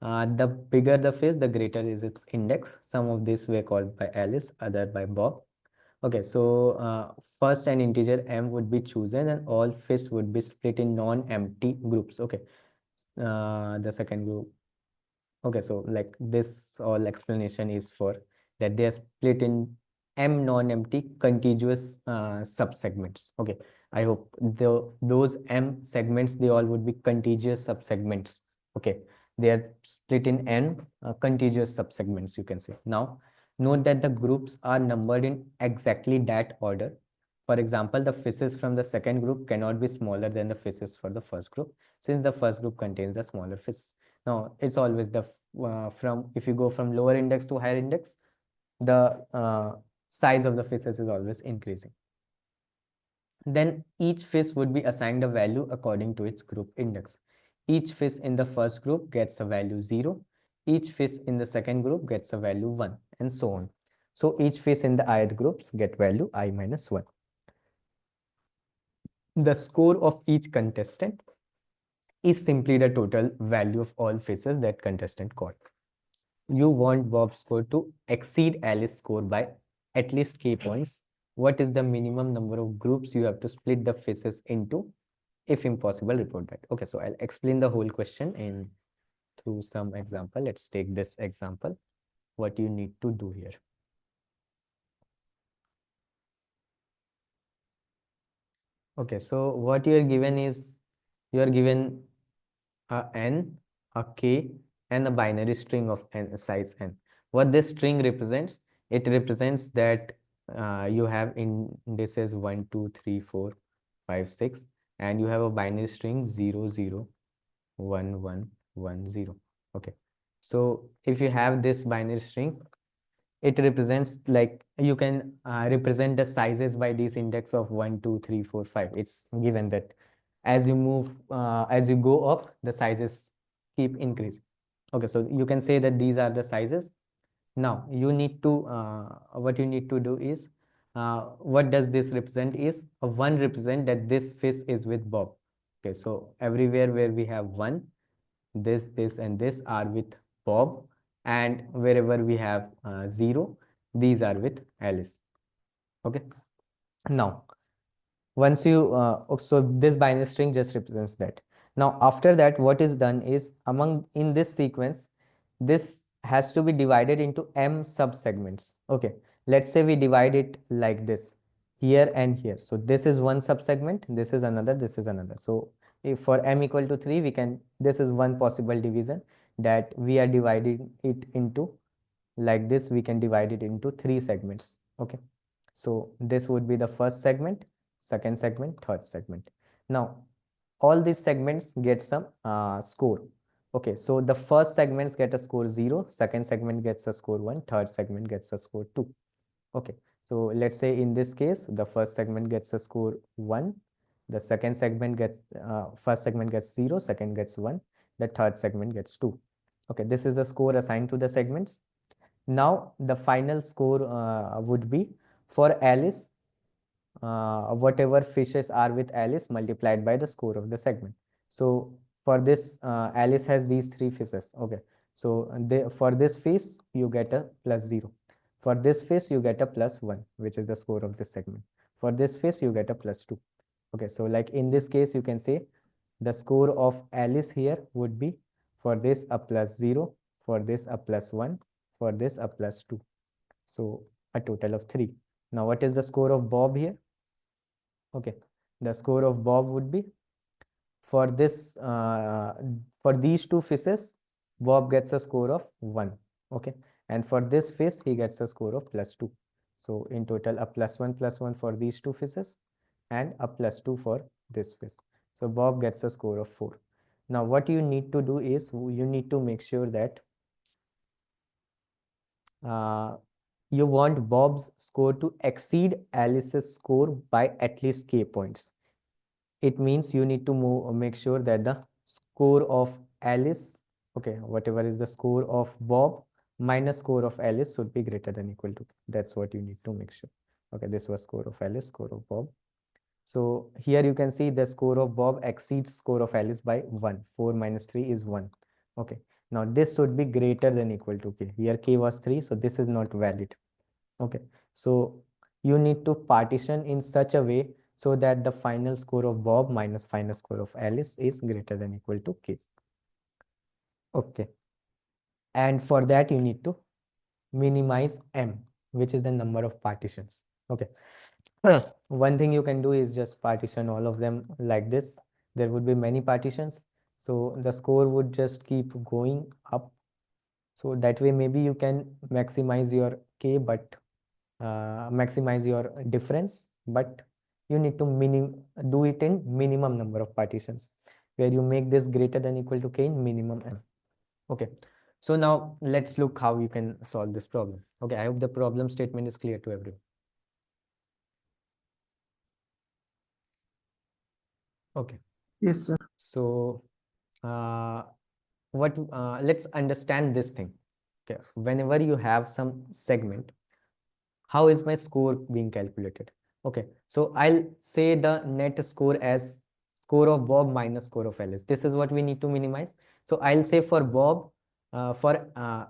The bigger the fish, the greater is its index. Some of these were caught by Alice, other by Bob. Okay, so first an integer m would be chosen, and all fish would be split in non-empty groups. Okay, the second group. Okay, so like this all explanation is for that they are split in m non-empty contiguous subsegments. Okay, I hope those m segments, they all would be contiguous subsegments. Okay, they are split in n contiguous subsegments, you can say. Now note that the groups are numbered in exactly that order. For example, the fishes from the second group cannot be smaller than the fishes for the first group, since the first group contains the smaller fishes. Now it's always the from if you go from lower index to higher index, the size of the fishes is always increasing. Then each fish would be assigned a value according to its group index. Each fish in the first group gets a value 0. Each fish in the second group gets a value 1, and so on. So each fish in the ith groups get value I minus 1. The score of each contestant is simply the total value of all fishes that contestant caught. You want Bob's score to exceed Alice's score by at least k points. What is the minimum number of groups you have to split the fishes into? If impossible, report that. Okay, so I'll explain the whole question in through some example. Let's take this example. What you need to do here. Okay, so what you are given is you are given a n, a k, and a binary string of n size n. What this string represents? It represents that you have indices 1, 2, 3, 4, 5, 6, and you have a binary string 0, 0, 1, 1, 1, 0. Okay, so if you have this binary string, it represents, like, you can represent the sizes by this index of 1, 2, 3, 4, 5. It's given that as you move, as you go up, the sizes keep increasing. Okay, so you can say that these are the sizes. Now you need to what you need to do is, what does this represent is, a 1 represent that this fish is with Bob. Okay, so everywhere where we have 1, this and this are with Bob, and wherever we have 0, these are with Alice. Okay, now once you so this binary string just represents that. Now after that, what is done is, among in this sequence, this has to be divided into m subsegments. Okay, let's say we divide it like this, here and here. So this is one subsegment, this is another, this is another. So if for m equal to 3, we can, this is one possible division, that we are dividing it into, like this, we can divide it into 3 segments. Okay, so this would be the first segment, second segment, third segment. Now all these segments get some score. Okay, so the first segments get a score 0, second segment gets a score 1, third segment gets a score 2. Okay, so let's say in this case, the first segment gets a score 1, the second segment gets, first segment gets 0, second gets 1, the third segment gets 2. Okay, this is the score assigned to the segments. Now the final score would be for Alice, whatever fishes are with Alice multiplied by the score of the segment. So for this, Alice has these 3 fishes. Okay, so for this fish you get a +0. For this fish you get a +1, which is the score of this segment. For this fish you get a +2. Okay, so like in this case, you can say the score of Alice here would be, for this a +0, for this a +1, for this a +2. So a total of 3. Now what is the score of Bob here? Okay, the score of Bob would be, for this for these 2 fishes, Bob gets a score of 1. Okay, and for this fish he gets a score of +2. So in total, a +1 for these 2 fishes and a +2 for this fish. So Bob gets a score of 4. Now what you need to do is, you need to make sure that you want Bob's score to exceed Alice's score by at least k points. It means you need to make sure that the score of Alice, okay, whatever is the score of Bob minus score of Alice, should be greater than equal to k. That's what you need to make sure. Okay, this was score of Alice, score of Bob. So here you can see the score of Bob exceeds score of Alice by 1. 4 minus 3 is 1. Okay, now this should be greater than equal to k. Here k was 3, so this is not valid. Okay, so you need to partition in such a way so that the final score of Bob minus final score of Alice is greater than equal to k. Okay, and for that you need to minimize m, which is the number of partitions. Okay, one thing you can do is just partition all of them like this. There would be many partitions, so the score would just keep going up. So that way maybe you can maximize your k, but maximize your difference, but you need to do it in minimum number of partitions, where you make this greater than equal to k in minimum m. Okay, so now let's look how you can solve this problem. Okay, I hope the problem statement is clear to everyone. Okay, Yes, sir. so let's understand this thing. Okay, whenever you have some segment, how is my score being calculated? Okay, so I'll say the net score as score of Bob minus score of Alice. This is what we need to minimize. So I'll say for Bob, for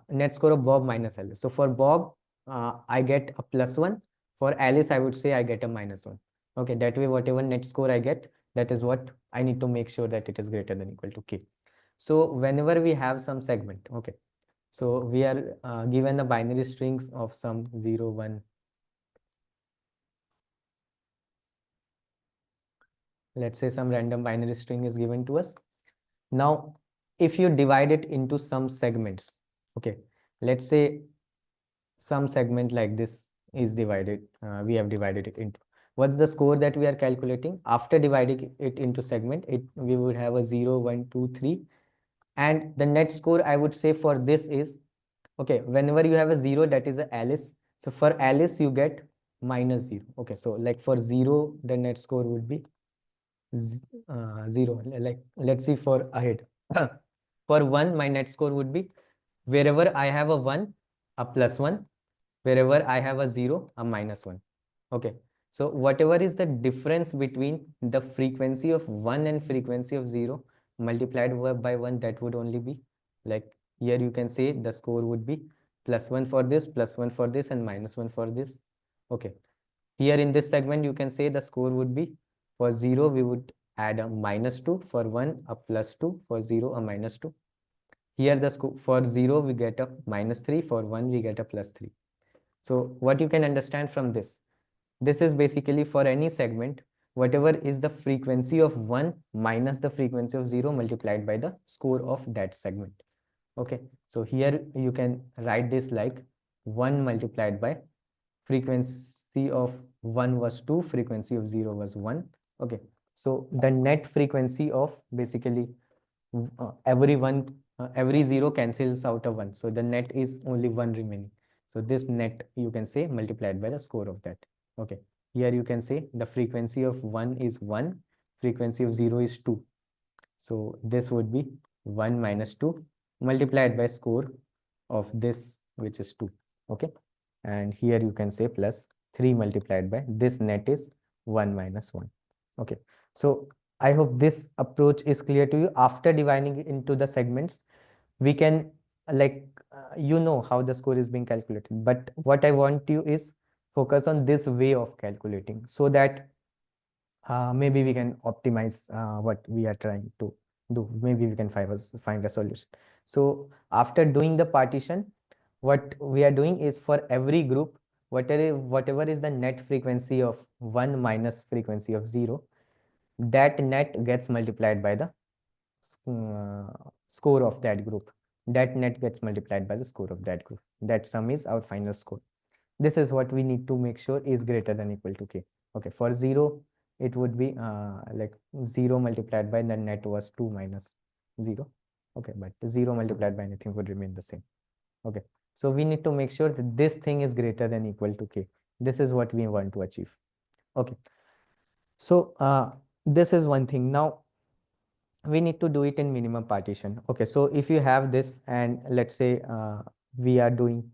net score of Bob minus Alice. So for Bob, I get a +1. For Alice, I would say I get a -1. Okay, that way whatever net score I get, that is what I need to make sure that it is greater than equal to k. So whenever we have some segment, okay, so we are given the binary strings of some 0, 1, Let's say some random binary string is given to us. Now, if you divide it into some segments, okay, let's say some segment like this is divided, we have divided it into, what's the score that we are calculating? After dividing it into segment, we would have a 0, 1, 2, 3, and the net score I would say for this is, okay, whenever you have a 0, that is a Alice. So for Alice, you get -0. Okay, so like for 0, the net score would be 0. Like, let's see for ahead. For 1, my net score would be wherever I have a 1, a +1, wherever I have a 0, a -1. Okay, so whatever is the difference between the frequency of 1 and frequency of 0 multiplied by 1, that would only be, like, here you can say the score would be +1 for this, +1 for this, and -1 for this. Okay, here in this segment, you can say the score would be, for 0, we would add a -2, for 1, a +2, for 0, a -2. Here the score for 0, we get a -3, for 1, we get a +3. So what you can understand from this is basically for any segment, whatever is the frequency of 1 minus the frequency of 0 multiplied by the score of that segment. Okay, so here you can write this like 1 multiplied by frequency of 1 was 2, frequency of 0 was 1. Okay, so the net frequency of basically every 0 cancels out a 1, so the net is only 1 remaining. So this net you can say multiplied by the score of that. Okay, here you can say the frequency of 1 is 1, frequency of 0 is 2. So this would be 1 minus 2 multiplied by score of this, which is 2. Okay, and here you can say plus 3 multiplied by this net is 1 minus 1. Okay, so I hope this approach is clear to you. After dividing it into the segments, we can like you know how the score is being calculated, but what I want you is focus on this way of calculating, so that maybe we can optimize what we are trying to do. Maybe we can find a solution. So after doing the partition, what we are doing is for every group, whatever is the net frequency of 1 minus frequency of 0, that net gets multiplied by the score of that group. That net gets multiplied by the score of that group. That sum is our final score. This is what we need to make sure is greater than equal to k. Okay, for 0, it would be like 0 multiplied by the net was 2 minus 0. Okay, but 0 multiplied by anything would remain the same. Okay, so we need to make sure that this thing is greater than equal to k. This is what we want to achieve. Okay, so this is one thing. Now we need to do it in minimum partition. Okay, so if you have this and let's say we are doing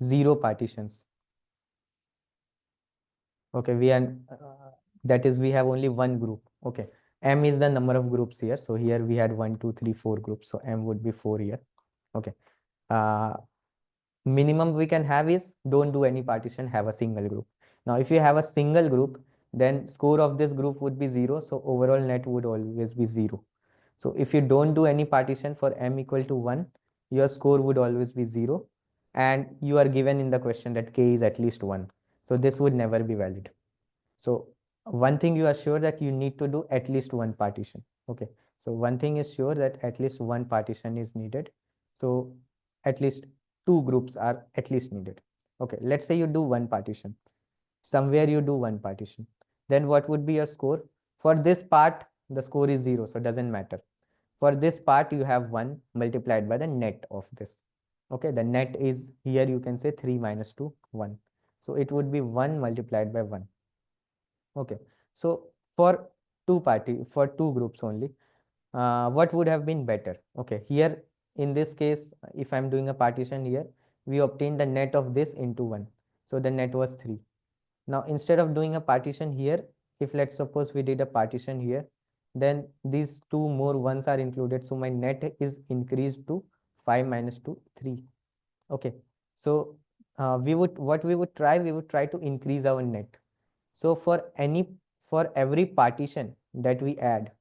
0 partitions. Okay, we are that is we have only one group. Okay, m is the number of groups here, so here we had 1 2 3 4 groups, so m would be 4 here. Okay, uh, minimum we can have is don't do any partition, have a single group. Now if you have a single group, then score of this group would be 0, so overall net would always be 0. So if you don't do any partition for m equal to 1, your score would always be 0, and you are given in the question that k is at least 1, so this would never be valid. So one thing you are sure that you need to do at least one partition. Okay, so one thing is sure that at least one partition is needed. So at least two groups are at least needed. Okay, let's say you do one partition. Somewhere you do one partition. Then what would be your score? For this part, the score is 0, so it doesn't matter. For this part, you have 1 multiplied by the net of this. Okay, the net is here you can say 3 minus 2, 1. So it would be 1 multiplied by 1. Okay, so for for two groups only, what would have been better? Okay, here in this case, if I'm doing a partition here, we obtained the net of this into 1. So the net was 3. Now instead of doing a partition here, if let's suppose we did a partition here, then these two more ones are included. So my net is increased to 5 minus 2, 3. Okay, so we would try to increase our net. So for every partition that we add,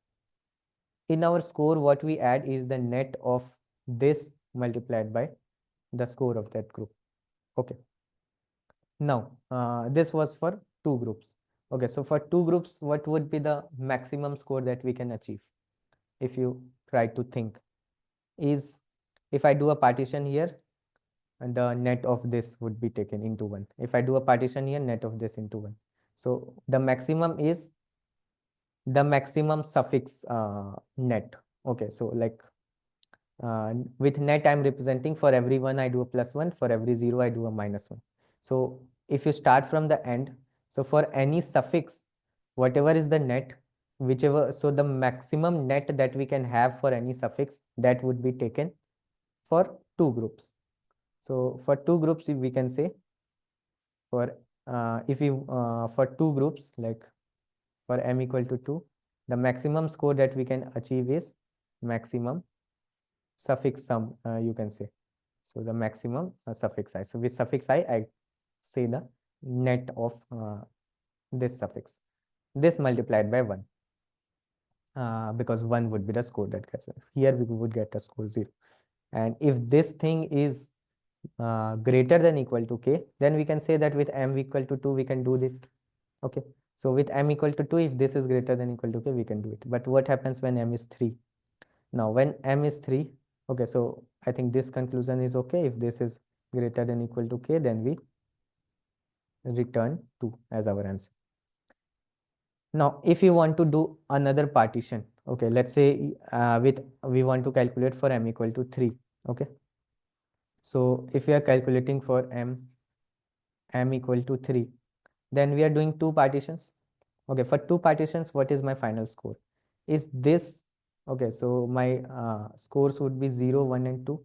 in our score, what we add is the net of this multiplied by the score of that group. Okay. Now, this was for two groups. Okay, so for two groups, what would be the maximum score that we can achieve? If you try to think, is if I do a partition here, and the net of this would be taken into 1. If I do a partition here, net of this into 1. So the maximum is the maximum suffix net. Okay, so like with net, I'm representing for every 1 I do a +1, for every 0 I do a -1. So if you start from the end, so for any suffix, whatever is the net, whichever, so the maximum net that we can have for any suffix, that would be taken for two groups. So for two groups, we can say for if you for two groups, like for m equal to 2, the maximum score that we can achieve is maximum suffix sum, you can say. So the maximum suffix I. So with suffix I say the net of this suffix. This multiplied by 1. Because 1 would be the score that gets it. Here we would get a score 0. And if this thing is greater than equal to k, then we can say that with m equal to 2, we can do it. Okay. So with m equal to 2, if this is greater than equal to k, we can do it. But what happens when m is 3? Now, when m is 3, okay, so I think this conclusion is okay. If this is greater than equal to k, then we return 2 as our answer. Now, if you want to do another partition, okay, let's say we want to calculate for m equal to 3, okay. So if we are calculating for m equal to 3, then we are doing two partitions. Okay, for two partitions, what is my final score? Is this, okay, so my scores would be 0, 1 and 2.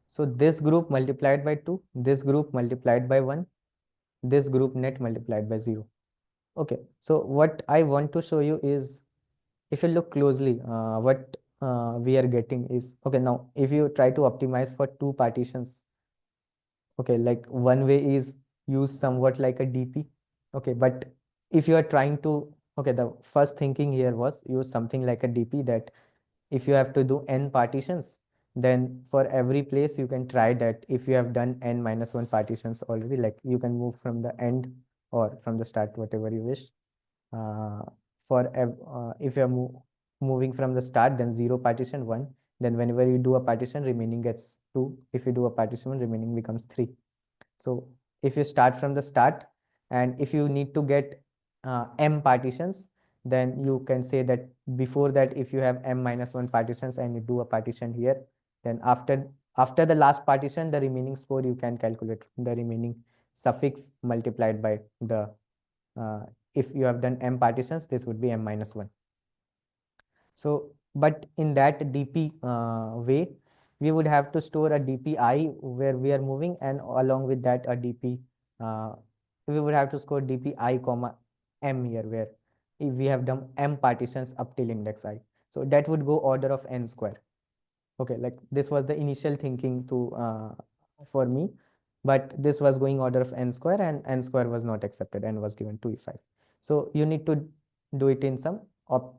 So this group multiplied by 2, this group multiplied by 1, this group net multiplied by 0. Okay, so what I want to show you is, if you look closely, what we are getting is, okay, now if you try to optimize for two partitions, okay, like one way is use somewhat like a DP. Okay, but if you are trying to, okay, the first thinking here was use something like a DP, that if you have to do n partitions, then for every place you can try that. If you have done n minus 1 partitions already, like you can move from the end or from the start, whatever you wish. uh, if you're moving from the start, then 0 partition 1, then whenever you do a partition, remaining gets 2. If you do a partition 1, remaining becomes 3. So if you start from the start, and if you need to get m partitions, then you can say that before that, if you have m minus 1 partitions and you do a partition here, then after the last partition, the remaining score you can calculate the remaining suffix multiplied by the if you have done m partitions, this would be m minus 1. So, but in that DP way, we would have to store a DPI where we are moving, and along with that a DP, we would have to score DPI comma m here, where if we have done m partitions up till index I. So that would go order of n square. Okay, like this was the initial thinking to for me, but this was going order of n square, and n square was not accepted, n was given 2e5. So you need to do it in some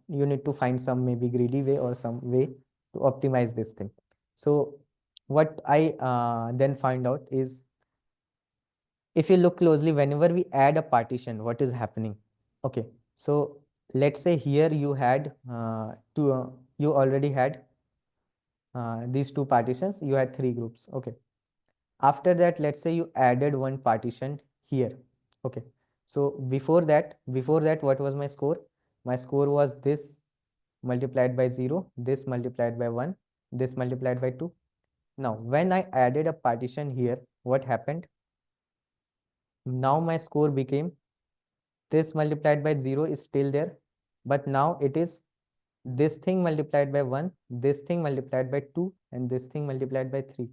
you need to find some maybe greedy way or some way to optimize this thing. So what I then find out is, if you look closely, whenever we add a partition, what is happening? Okay, so let's say here you had you already had these two partitions, you had three groups. Okay, after that, let's say you added one partition here. Okay, so before that what was my score? My score was this multiplied by 0, this multiplied by 1, this multiplied by 2. Now when I added a partition here, what happened? Now my score became this multiplied by 0 is still there, but now it is this thing multiplied by 1, this thing multiplied by 2, and this thing multiplied by 3.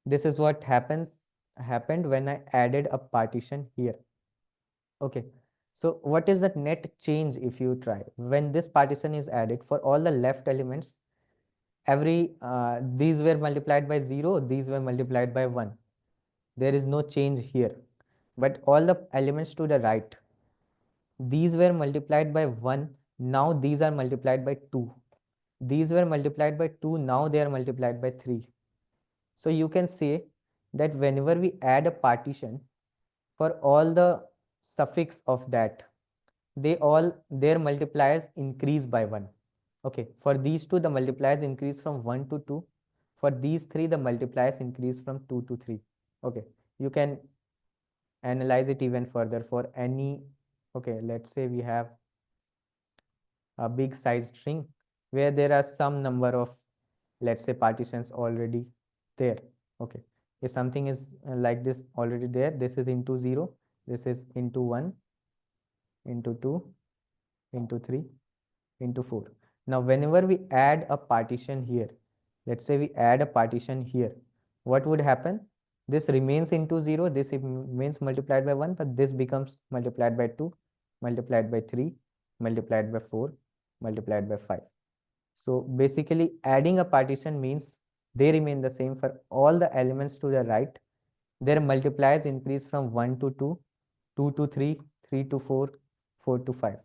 This is what happened when I added a partition here. Okay, so what is the net change if you try? When this partition is added, for all the left elements, these were multiplied by 0, these were multiplied by 1. There is no change here. But all the elements to the right, these were multiplied by 1, now these are multiplied by 2. These were multiplied by 2, now they are multiplied by 3. So you can say that whenever we add a partition, for all the suffix of that, their multipliers increase by 1. Okay, for these two, the multipliers increase from 1 to 2. For these three, the multipliers increase from 2 to 3. Okay, you can analyze it even further for any. Okay, let's say we have a big size string where there are some number of, let's say, partitions already there. Okay, if something is like this already there, this is into 0, this is into 1, into 2, into 3, into 4. Now whenever we add a partition here, let's say we add a partition here, what would happen? This remains into 0, this remains multiplied by 1, but this becomes multiplied by 2, multiplied by 3, multiplied by 4, multiplied by 5. So basically adding a partition means they remain the same for all the elements to the right. Their multipliers increase from 1 to 2, 2 to 3, 3 to 4, 4 to 5.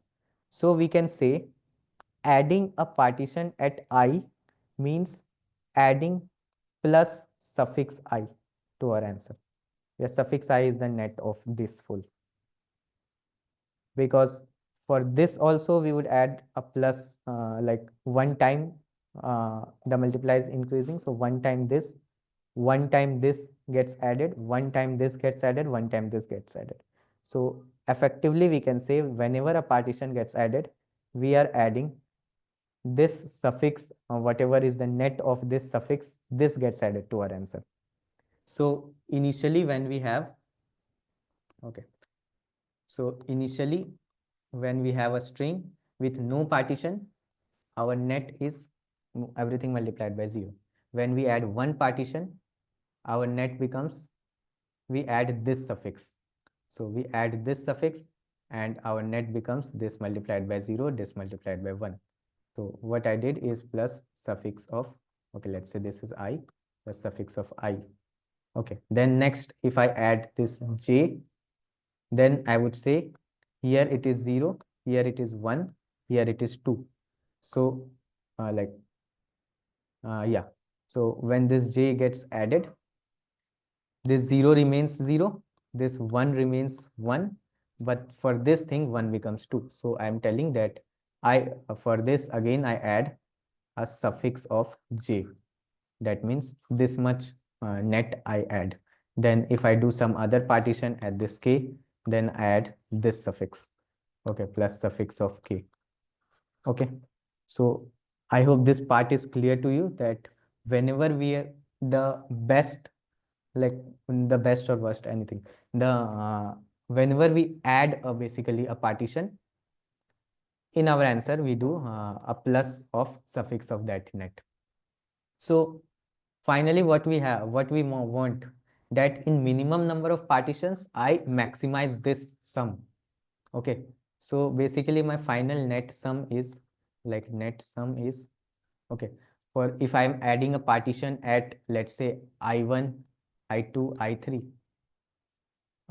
So we can say adding a partition at I means adding plus suffix I to our answer, where suffix I is the net of this full. Because for this also we would add a plus, like one time the multiplier is increasing, so one time this gets added, one time this gets added, one time this gets added. So effectively we can say whenever a partition gets added, we are adding this suffix, whatever is the net of this suffix, this gets added to our answer. So initially when we have, okay, so initially when we have a string with no partition, our net is everything multiplied by 0. When we add one partition, our net becomes, we add this suffix. So we add this suffix and our net becomes this multiplied by 0, this multiplied by 1. So what I did is plus suffix of, okay, let's say this is I, plus suffix of I. Okay, then next, if I add this j, then I would say here it is 0, here it is 1, here it is 2. So yeah, so when this j gets added, this 0 remains 0, this 1 remains 1, but for this thing 1 becomes 2. So I am telling that for this again I add a suffix of j. That means this much net I add. Then if I do some other partition at this k, then I add this suffix, okay, plus suffix of k. Okay, so I hope this part is clear to you, that whenever we are the best, like the best or worst, anything, whenever we add basically a partition in our answer, we do a plus of suffix of that net. So finally what we have, what we want, that in minimum number of partitions I maximize this sum. Okay, so basically my final net sum is, like net sum is, okay, for if I'm adding a partition at, let's say, I1, I2, I3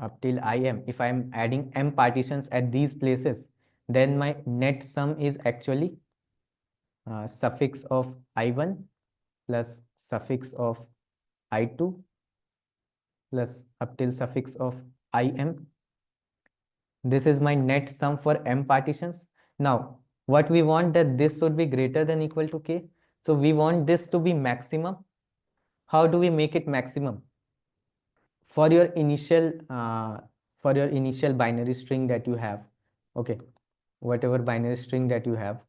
up till IM, if I'm adding M partitions at these places, then my net sum is actually suffix of I1 plus suffix of I2 plus up till suffix of IM. This is my net sum for M partitions. Now, what we want, that this should be greater than equal to K. So we want this to be maximum. How do we make it maximum? For your initial binary string that you have, okay, whatever binary string that you have,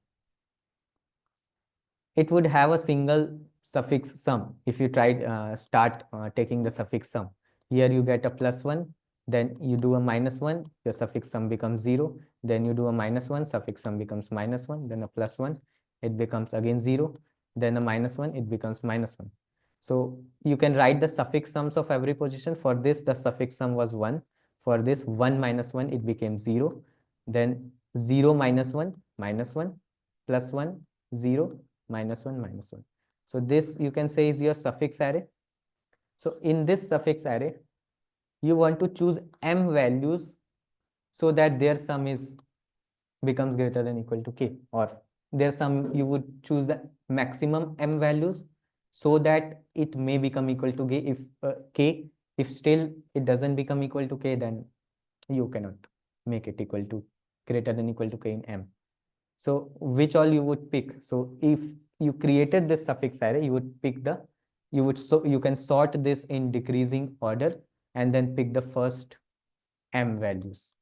it would have a single suffix sum. If you try start taking the suffix sum, here you get a +1, then you do a -1, your suffix sum becomes 0, then you do a -1, suffix sum becomes -1, then a +1, it becomes again 0, then a -1, it becomes -1. So you can write the suffix sums of every position. For this, the suffix sum was 1. For this 1 minus 1, it became 0. Then 0 minus 1, -1, +1, 0, -1, -1. So this you can say is your suffix array. So in this suffix array, you want to choose M values so that their sum becomes greater than equal to K, or their sum, you would choose the maximum M values so that it may become equal to K. K, if still it doesn't become equal to K, then you cannot make it equal to greater than equal to k in M. So which all you would pick? So if you created this suffix array, you would pick the, you can sort this in decreasing order and then pick the first M values.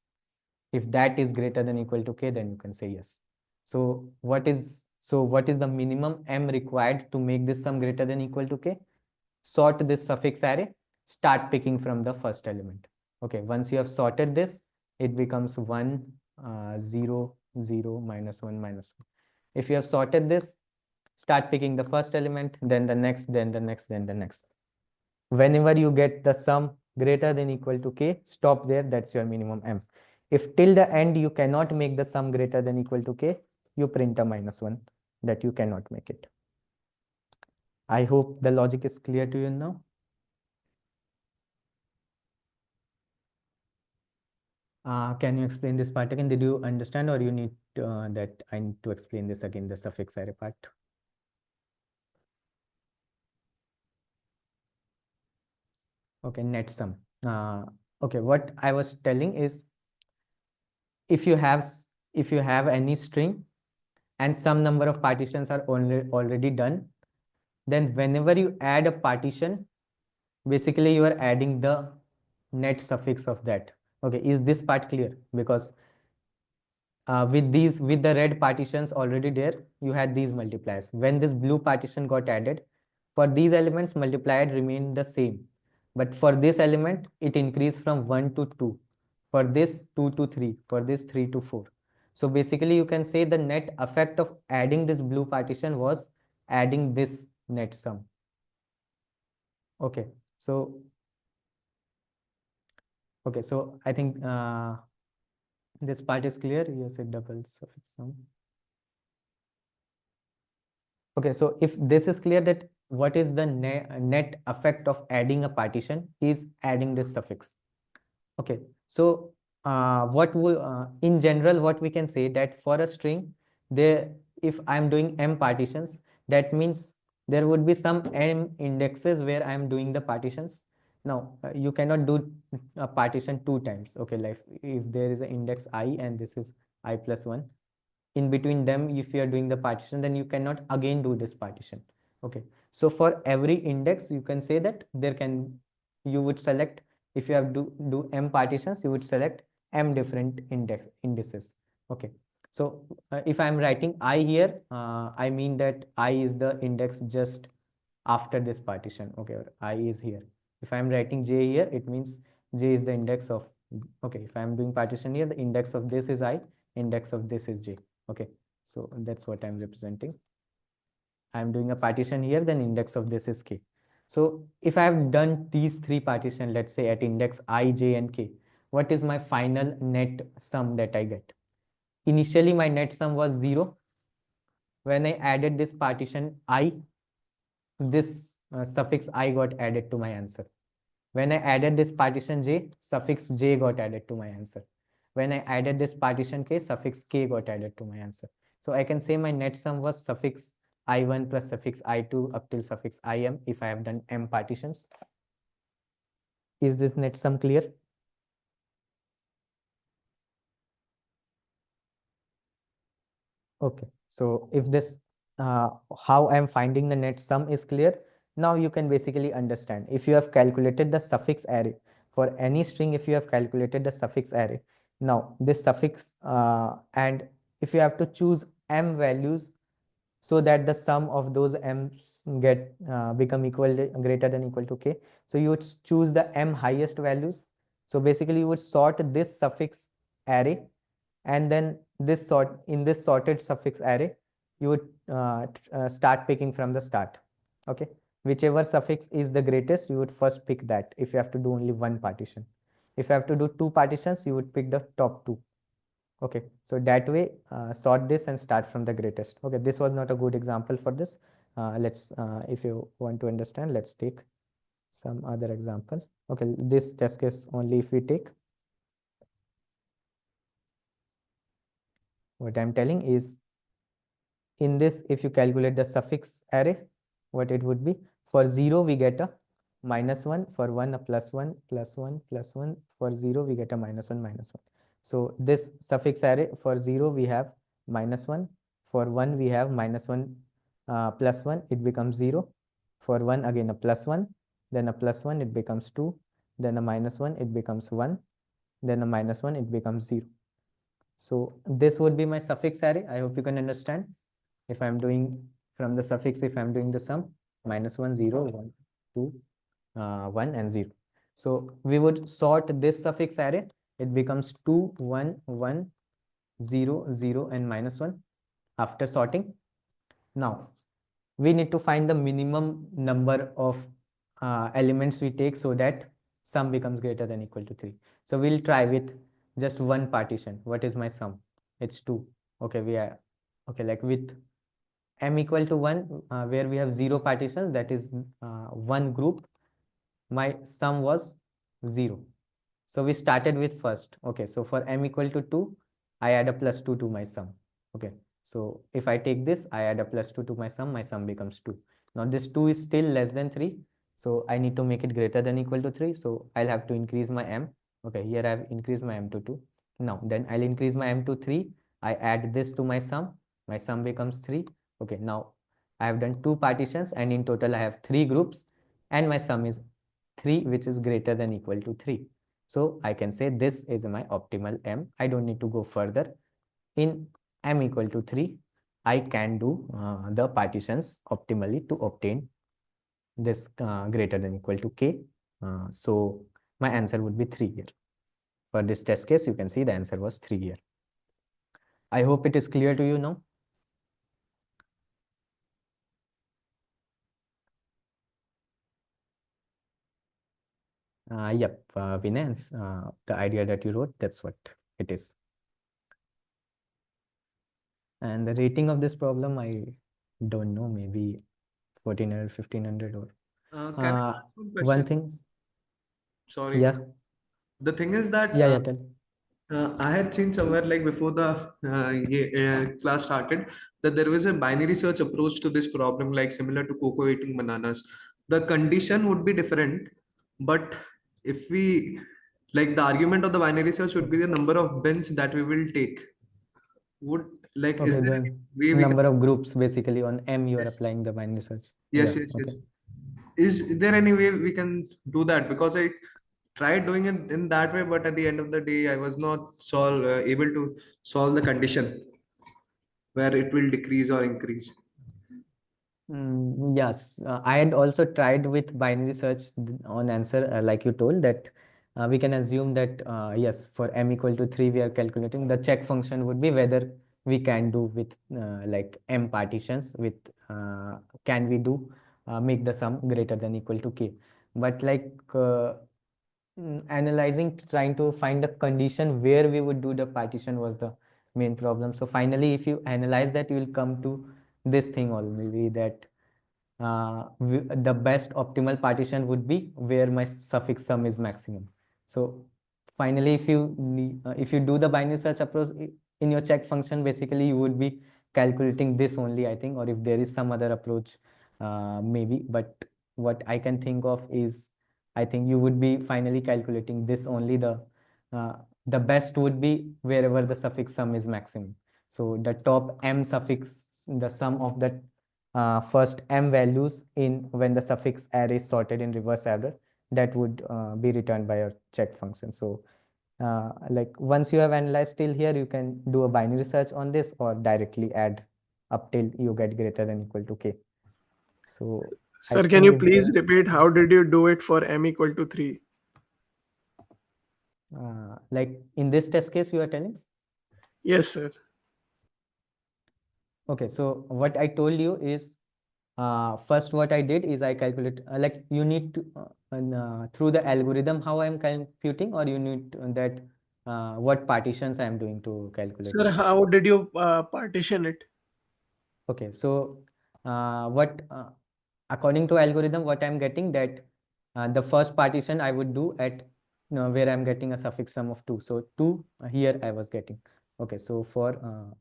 If that is greater than equal to k, then you can say yes. So what is the minimum M required to make this sum greater than equal to k? Sort this suffix array, start picking from the first element. Okay, once you have sorted this, it becomes 1, 0, 0, minus 1, minus 1. If you have sorted this, start picking the first element, then the next, then the next, then the next. Whenever you get the sum greater than equal to k, stop there, that's your minimum M. If till the end you cannot make the sum greater than equal to k, you print a minus 1, that you cannot make it. I hope the logic is clear to you now. Can you explain this part again? Did you understand, or you need that I need to explain this again, the suffix array part? Okay, net sum. Okay, what I was telling is, if you have any string and some number of partitions are already done, then whenever you add a partition, basically you are adding the net suffix of that. Okay, is this part clear? Because with the red partitions already there, you had these multipliers. When this blue partition got added, for these elements multiplied remain the same, but for this element it increased from 1 to 2, for this 2 to 3, for this 3 to 4. So basically you can say the net effect of adding this blue partition was adding this net sum. Okay, so I think this part is clear. Yes, it double suffix sum. Okay, so if this is clear, that what is the net effect of adding a partition is adding this suffix. Okay, so in general, what we can say, that for a string, there, if I'm doing m partitions, that means there would be some m indexes where I'm doing the partitions. Now you cannot do a partition 2 times. Okay, like if there is an index I and this is I plus 1, in between them, if you are doing the partition, then you cannot again do this partition. Okay, so for every index, you can say that you would select, if you have to do m partitions, you would select m different indices. Okay, so if I am writing I here, I mean that I is the index just after this partition. Okay, or I is here. If I am writing j here, it means j is the index of, okay, if I am doing partition here, the index of this is I, index of this is j. Okay, so that's what I'm representing. I'm doing a partition here, then index of this is k. So if I have done these 3 partitions, let's say at index I, j and k, what is my final net sum that I get? Initially my net sum was 0. When I added this partition I, this suffix I got added to my answer. When I added this partition j, suffix j got added to my answer. When I added this partition k, suffix k got added to my answer. So I can say my net sum was suffix I1 plus suffix I2 up till suffix IM if I have done m partitions. Is this net sum clear? Okay, so if this how I'm finding the net sum is clear, now you can basically understand. If you have calculated the suffix array for any string, if you have calculated the suffix array, now this suffix and if you have to choose m values so that the sum of those m's get become greater than equal to k, so you would choose the m highest values. So basically you would sort this suffix array, and then in this sorted suffix array, you would start picking from the start. Okay, whichever suffix is the greatest, you would first pick that. If you have to do only 1 partition, if you have to do 2 partitions, you would pick the top 2. Okay, so that way sort this and start from the greatest. Okay, this was not a good example for this. Let's if you want to understand, let's take some other example. Okay, this test case only if we take. What I'm telling is, in this, if you calculate the suffix array, what it would be, for 0 we get a -1, for 1 a +1, +1, +1, for 0 we get a -1, -1. So this suffix array for 0 we have -1, for 1 we have -1 +1, it becomes 0. For 1 again a +1, then a +1 it becomes 2, then a -1 it becomes 1, then a -1 it becomes 0. So this would be my suffix array. I hope you can understand. If I'm doing from the suffix, if I'm doing the sum, -1, 0, 1, 2, 1 and 0. So we would sort this suffix array. It becomes 2, 1, 1, 0, 0 and -1 after sorting. Now we need to find the minimum number of elements we take so that sum becomes greater than equal to 3. So we'll try with just one partition. What is my sum? It's 2. Okay, we are okay, like with m equal to 1, where we have 0 partitions, that is one group, my sum was 0. So we started with first. Okay, so for m equal to 2, I add a +2 to my sum. Okay, so if I take this, I add a +2 to my sum becomes 2. Now this 2 is still less than 3, so I need to make it greater than equal to 3. So I'll have to increase my m. Okay, here I've increased my m to 2. Now then I'll increase my m to 3. I add this to my sum becomes 3. Okay, now I have done 2 partitions and in total I have 3 groups and my sum is 3, which is greater than equal to 3. So I can say this is my optimal m. I don't need to go further. In m equal to 3, I can do the partitions optimally to obtain this greater than equal to k. So my answer would be 3 here. For this test case, you can see the answer was 3 here. I hope it is clear to you now. Yep, Vinay, the idea that you wrote, that's what it is. And the rating of this problem, I don't know, maybe 1400, 1500 or Can I ask one one question? thing. Sorry. Yeah, The thing is that yeah, tell. I had seen somewhere like before the class started that there was a binary search approach to this problem, like similar to cocoa eating bananas. The condition would be different, but if we like the argument of the binary search would be the number of bins that we will take. Would like Okay, is there the any way we can? number of groups basically on M you are Yes, applying the binary search. yes, Yeah, yes, okay. yes. Is there any way we can do that? Because I tried doing it in that way, but at the end of the day, I was not able to solve the condition where it will decrease or increase. Yes, I had also tried with binary search on answer, like you told that we can assume that yes, for m equal to 3, we are calculating the check function would be whether we can do with like m partitions with can we do make the sum greater than equal to k. But like analyzing, trying to find a condition where we would do the partition was the main problem. So finally, if you analyze that, you will come to this thing only that the best optimal partition would be where my suffix sum is maximum. So finally, if you do the binary search approach in your check function, basically you would be calculating this only, I think, or if there is some other approach, maybe. But what I can think of is, I think you would be finally calculating this only. The best would be wherever the suffix sum is maximum. So the top m suffix, the sum of the first m values in when the suffix array is sorted in reverse order, that would be returned by your check function. So like once you have analyzed till here, you can do a binary search on this or directly add up till you get greater than equal to k. So I Sir, can think you if please there repeat how did you do it for m equal to 3? like in this test case you are telling. Yes, sir. Okay, so what I told you is first what I did is I calculate like you need to through the algorithm how I am computing, or you need that what partitions I am doing to calculate Sir, it. how did you partition it? Okay, so what according to algorithm, what I'm getting that the first partition I would do at where I'm getting a suffix sum of 2. So 2 here I was getting. Okay, so for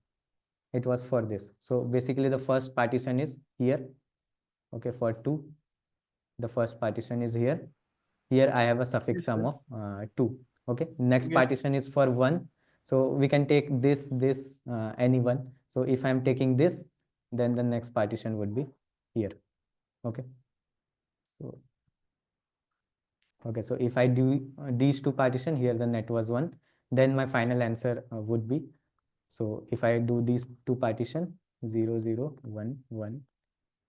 it was for this. So basically the first partition is here. Okay, for 2, the first partition is here. Here I have a suffix Yes, sum sir. of 2. Okay, next Yes. partition is for 1. So we can take this, anyone. So if I'm taking this, then the next partition would be here. Okay. So, okay, so if I do these two partition here, the net was 1, then my final answer would be, so if I do these two partition, 0, 0, 1, 1,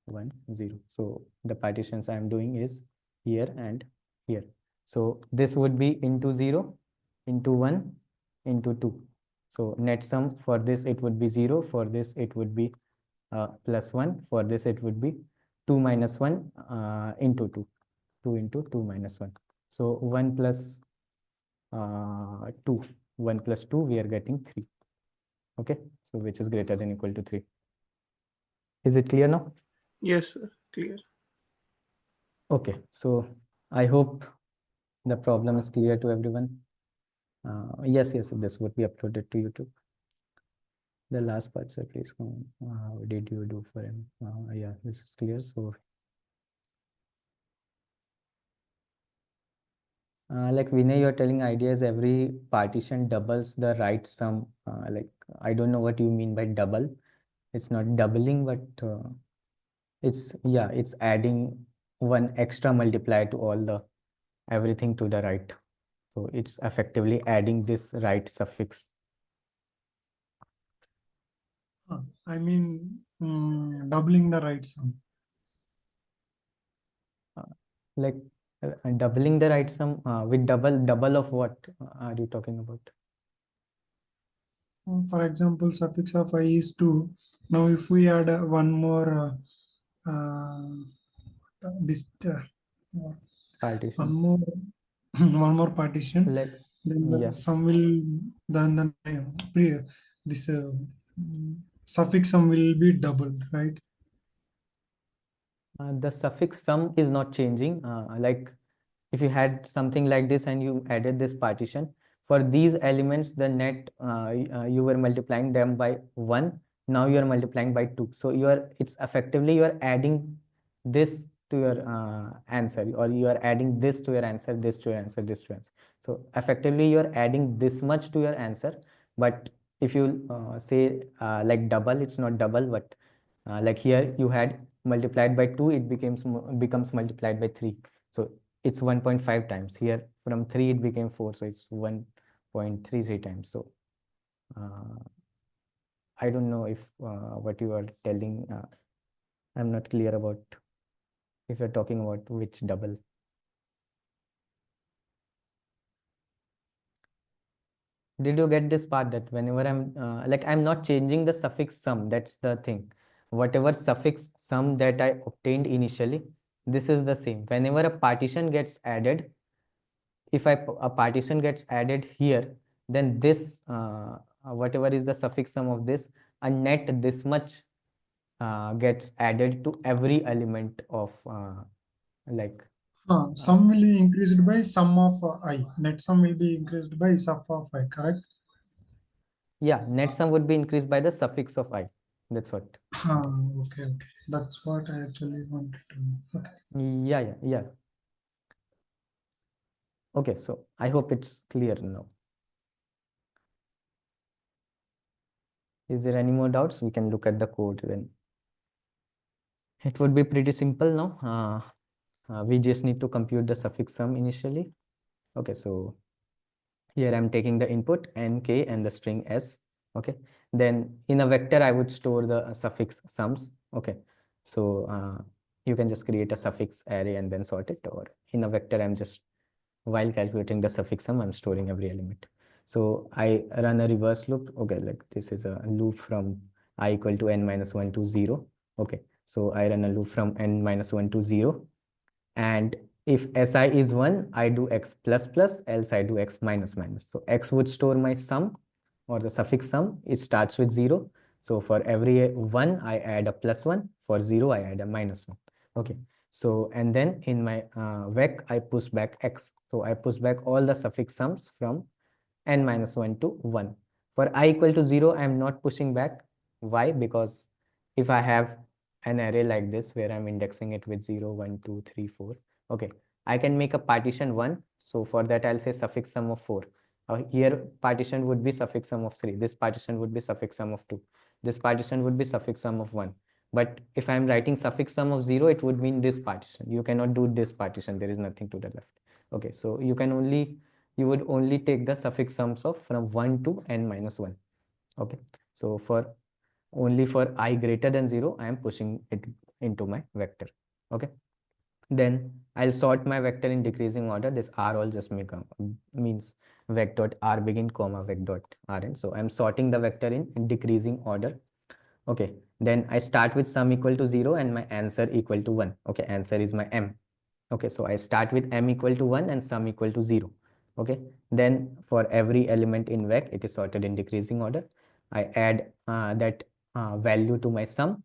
1, 0. So the partitions I am doing is here and here. So this would be into 0, into 1, into 2. So net sum for this, it would be 0. For this, it would be plus 1. For this, it would be 2 minus 1 into 2. 2 into 2 minus 1. So 1 plus 2. 1 plus 2, we are getting 3. Okay. So which is greater than equal to 3. Is it clear now? Yes, sir. Clear. Okay. So I hope the problem is clear to everyone. Yes, this would be uploaded to YouTube. The last part, sir, please come. How did you do for him? Yeah, this is clear. So like Vinay, you're telling ideas every partition doubles the right sum. Like I don't know what you mean by double. It's not doubling, but it's adding one extra multiplier to all the everything to the right. So it's effectively adding this right suffix. I mean, doubling the right sum. Like doubling the right sum with double of what are you talking about? For example, suffix of I is 2. Now, if we add one more, this one Partition. more, one more partition, Like then the yeah. sum will, then this suffix sum will be doubled, right? The suffix sum is not changing. Like if you had something like this and you added this partition, for these elements, the net you were multiplying them by 1. Now you are multiplying by 2. So it's effectively you are adding this to your answer, or you are adding this to your answer, this to your answer, this to your answer. So effectively you are adding this much to your answer. But if you say like double, it's not double, but like here you had multiplied by 2, it becomes multiplied by 3. So it's 1.5 times. Here from 3 it became 4, so it's 1.33 times. So I don't know if what you are telling, I'm not clear about if you're talking about which double. Did you get this part, that whenever I'm like I'm not changing the suffix sum, that's the thing. Whatever suffix sum that I obtained initially, this is the same. Whenever a partition gets added, if a partition gets added here, then this whatever is the suffix sum of this, a net this much gets added to every element of like Sum will be increased by sum of I. Net sum will be increased by sum of I, correct? yeah, net sum would be increased by the suffix of I. That's what. Okay. That's what I actually wanted to know. Okay. Yeah. Okay, so I hope it's clear now. Is there any more doubts? We can look at the code then. It would be pretty simple now. We just need to compute the suffix sum initially. Okay, so here I'm taking the input n, k, and the string s. Okay, then in a vector I would store the suffix sums. Okay, so you can just create a suffix array and then sort it, or in a vector I'm just, while calculating the suffix sum, I'm storing every element. So I run a reverse loop. Okay, like this is a loop from I equal to n minus 1 to 0. Okay, so I run a loop from n minus 1 to 0. And if si is 1, I do x plus plus, else I do x minus minus. So x would store my sum or the suffix sum. It starts with 0. So for every 1, I add a plus 1. For 0, I add a minus 1. Okay. So, and then in my vec, I push back x. So I push back all the suffix sums from n minus 1 to 1. For I equal to 0, I am not pushing back. Why? Because if I have an array like this where I'm indexing it with 0, 1, 2, 3, 4. Okay, I can make a partition 1. So for that, I'll say suffix sum of 4. Here partition would be suffix sum of 3. This partition would be suffix sum of 2. This partition would be suffix sum of 1. But if I'm writing suffix sum of 0, it would mean this partition. You cannot do this partition. There is nothing to the left. Okay, so you would only take the suffix sums of from 1 to n minus 1. Okay, so only for I greater than 0, I am pushing it into my vector. Okay, then I'll sort my vector in decreasing order. This R all just means vec dot R begin comma vec dot Rn. So I'm sorting the vector in decreasing order. Okay, then I start with sum equal to 0 and my answer equal to 1. Okay, answer is my M. Okay, so I start with M equal to 1 and sum equal to 0. Okay, then for every element in vec, it is sorted in decreasing order. I add that value to my sum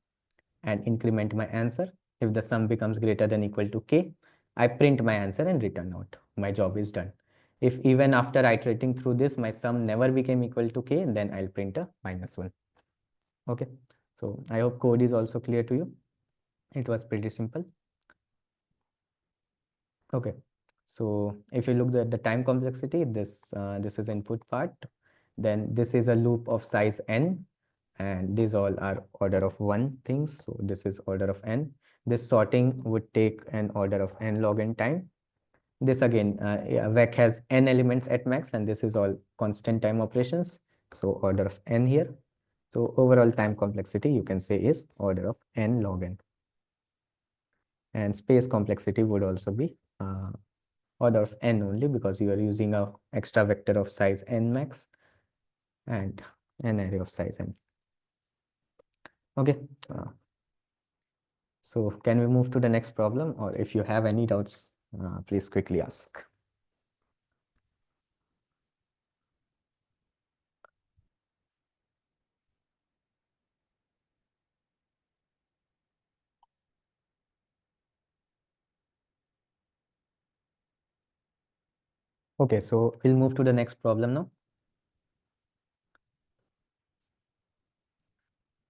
and increment my answer. If the sum becomes greater than equal to k, I print my answer and return out. My job is done. If even after iterating through this, my sum never became equal to k, then I'll print a -1. Okay, so I hope code is also clear to you. It was pretty simple. Okay, so if you look at the time complexity, this is input part. Then this is a loop of size n, and these all are order of 1 things. So this is order of n. This sorting would take an order of n log n time. This again, vec has n elements at max, and this is all constant time operations. So order of n here. So overall time complexity you can say is order of n log n. And space complexity would also be order of n only, because you are using a extra vector of size n max and an array of size n. Okay, so can we move to the next problem, or if you have any doubts, please quickly ask. Okay, so we'll move to the next problem now.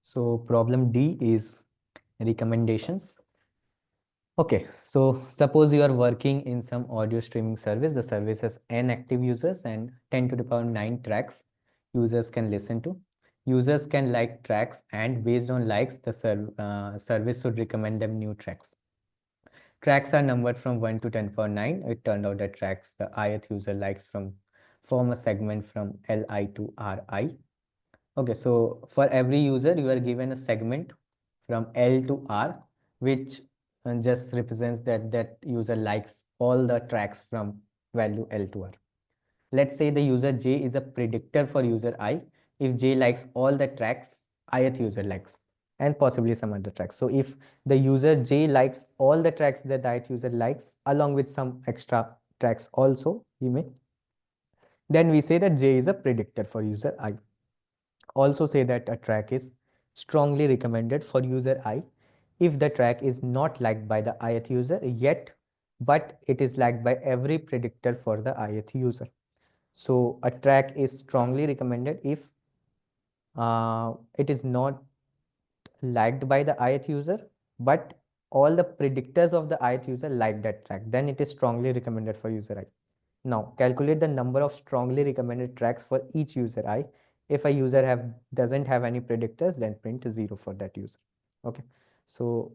So problem D is recommendations. Okay, so suppose you are working in some audio streaming service. The service has n active users and 10 to the power 9 tracks users can listen to. Users can like tracks, and based on likes, the service should recommend them new tracks. Tracks are numbered from 1 to 10 power 9. It turned out that tracks the ith user likes form a segment from Li to Ri. Okay, so for every user, you are given a segment from L to R, which just represents that user likes all the tracks from value L to R. Let's say the user J is a predictor for user I. If J likes all the tracks ith user likes, and possibly some other tracks. So if the user J likes all the tracks that the ith user likes, along with some extra tracks also, then we say that J is a predictor for user I. Also say that a track is strongly recommended for user I if the track is not liked by the ith user yet, but it is liked by every predictor for the ith user. So a track is strongly recommended if it is not liked by the ith user, but all the predictors of the ith user like that track, then it is strongly recommended for user I. Now calculate the number of strongly recommended tracks for each user I. If a user doesn't have any predictors, then print 0 for that user. Okay, so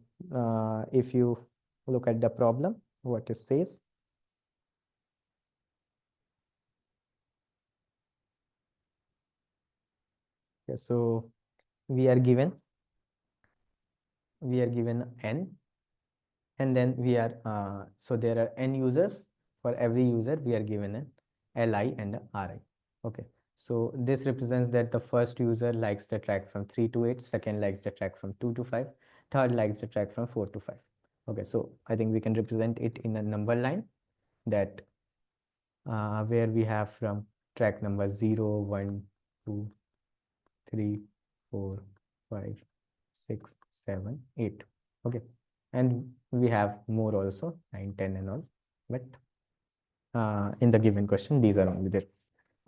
if you look at the problem, what it says. Okay, so we are given n, and then so there are n users. For every user we are given an Li and a Ri. Okay, so this represents that the first user likes the track from 3 to 8, second likes the track from 2 to 5, third likes the track from 4 to 5. Okay, so I think we can represent it in a number line, that where we have from track number 0, 1, 2, 3, 4, 5, 6, 7, 8. Okay, and we have more also, 9, 10 and all, but in the given question these are only there.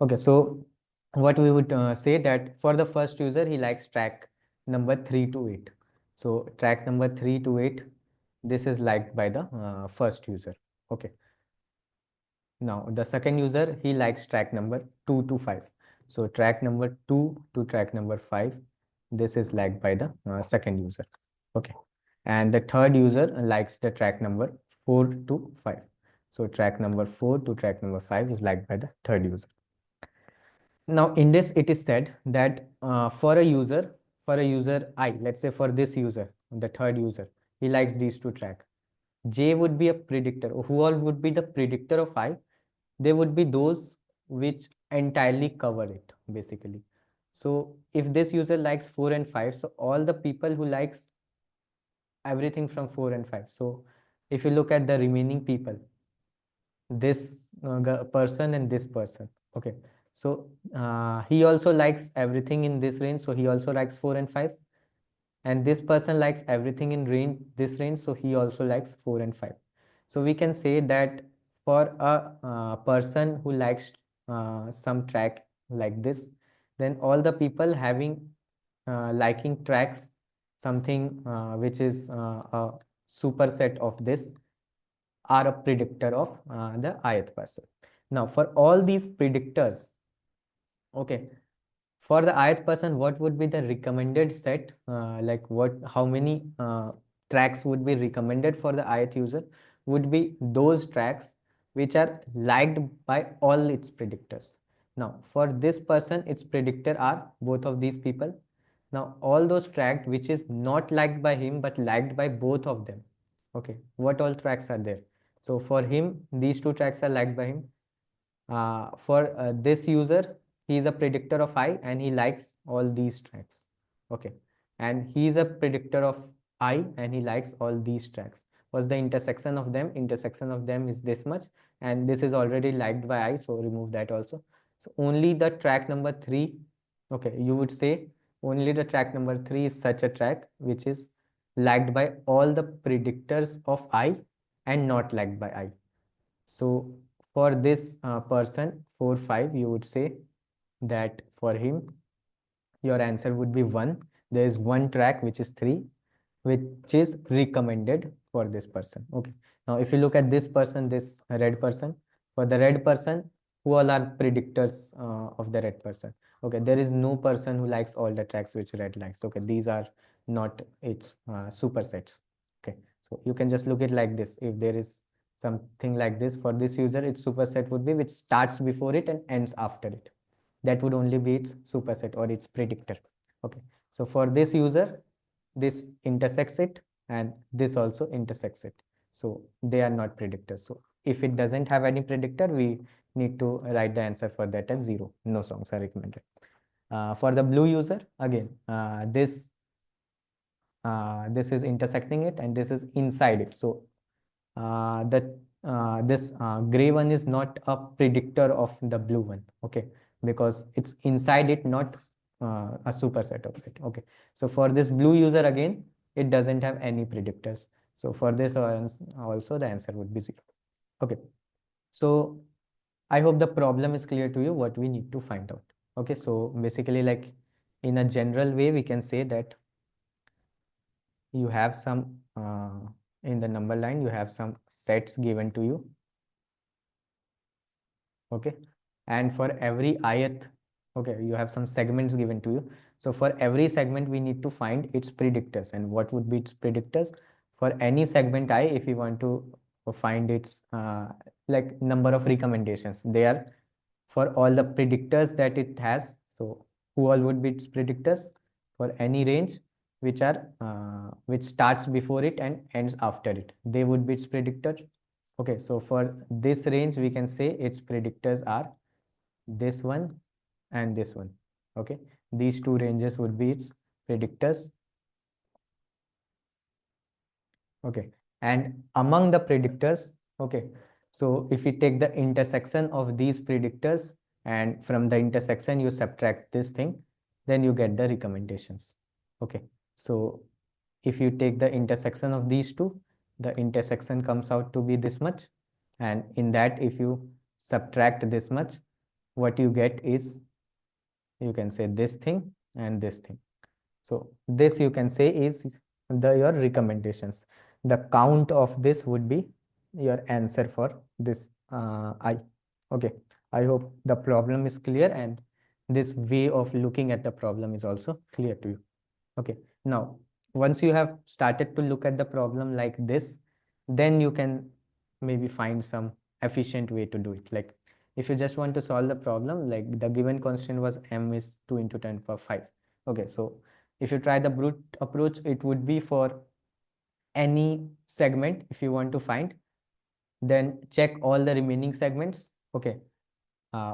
Okay, so what we would say that for the first user, he likes track number 3 to 8. So track number 3 to 8, this is liked by the first user. Okay, Now the second user, he likes track number 2 to 5. So track number 2 to track number 5, this is liked by the second user. Okay. And the third user likes the track number 4 to 5. So track number 4 to track number 5 is liked by the third user. Now in this it is said that for a user I, let's say for this user, the third user, he likes these two track. J would be a predictor. Who all would be the predictor of I? They would be those which entirely cover it basically. So if this user likes 4 and 5, so all the people who likes everything from 4 and 5. So if you look at the remaining people, this person and this person, okay, so he also likes everything in this range, so he also likes 4 and 5, and this person likes everything in this range, so he also likes 4 and 5. So we can say that for a person who likes some track like this, then all the people having liking tracks something which is a superset of this are a predictor of the ith person. Now for all these predictors, okay, for the ith person, what would be the recommended set? Like how many tracks would be recommended for the ith user? Would be those tracks which are liked by all its predictors. Now, for this person, its predictor are both of these people. Now, all those tracks which is not liked by him but liked by both of them. Okay, what all tracks are there? So for him, these two tracks are liked by him. For this user, he is a predictor of I and he likes all these tracks. Okay, and he is a predictor of I and he likes all these tracks. What's the intersection of them? Intersection of them is this much, and this is already liked by I, so remove that also. So only the track number 3, okay, you would say only the track number 3 is such a track which is liked by all the predictors of I and not liked by I. So for this person 4 5, you would say that for him your answer would be 1. There is one track which is 3 which is recommended for this person. Okay, now if you look at this person, this red person, for the red person, who all are predictors of the red person? Okay, there is no person who likes all the tracks which red likes. Okay, these are not its supersets. Okay, so you can just look it like this. If there is something like this for this user, its superset would be which starts before it and ends after it. That would only be its superset or its predictor. Okay, so for this user, this intersects it and this also intersects it, so they are not predictors. So if it doesn't have any predictor, we need to write the answer for that as 0. No songs are recommended. For the blue user, again, this is intersecting it and this is inside it, so this gray one is not a predictor of the blue one. Okay, because it's inside it, not a superset of it. Okay, so for this blue user, again, it doesn't have any predictors, so for this also the answer would be 0. Okay, so I hope the problem is clear to you, what we need to find out. Okay, so basically, like in a general way, we can say that you have some in the number line, you have some sets given to you. Okay, and for every ith, okay, you have some segments given to you. So for every segment, we need to find its predictors. And what would be its predictors? For any segment I, if you want to find its like number of recommendations, they are for all the predictors that it has. So who all would be its predictors for any range which are which starts before it and ends after it, they would be its predictor. Okay, so for this range, we can say its predictors are this one and this one. Okay, these two ranges would be its predictors. Okay, and among the predictors, okay, so if you take the intersection of these predictors and from the intersection you subtract this thing, then you get the recommendations. Okay, so if you take the intersection of these two, the intersection comes out to be this much, and in that if you subtract this much, what you get is, you can say this thing and this thing. So this you can say is your recommendations. The count of this would be your answer for this I. Okay, I hope the problem is clear and this way of looking at the problem is also clear to you. Okay, now once you have started to look at the problem like this, then you can maybe find some efficient way to do it. Like if you just want to solve the problem, like the given constant was m is 2 into 10 power 5. Okay, so if you try the brute approach, it would be for any segment. If you want to find, then check all the remaining segments. Okay,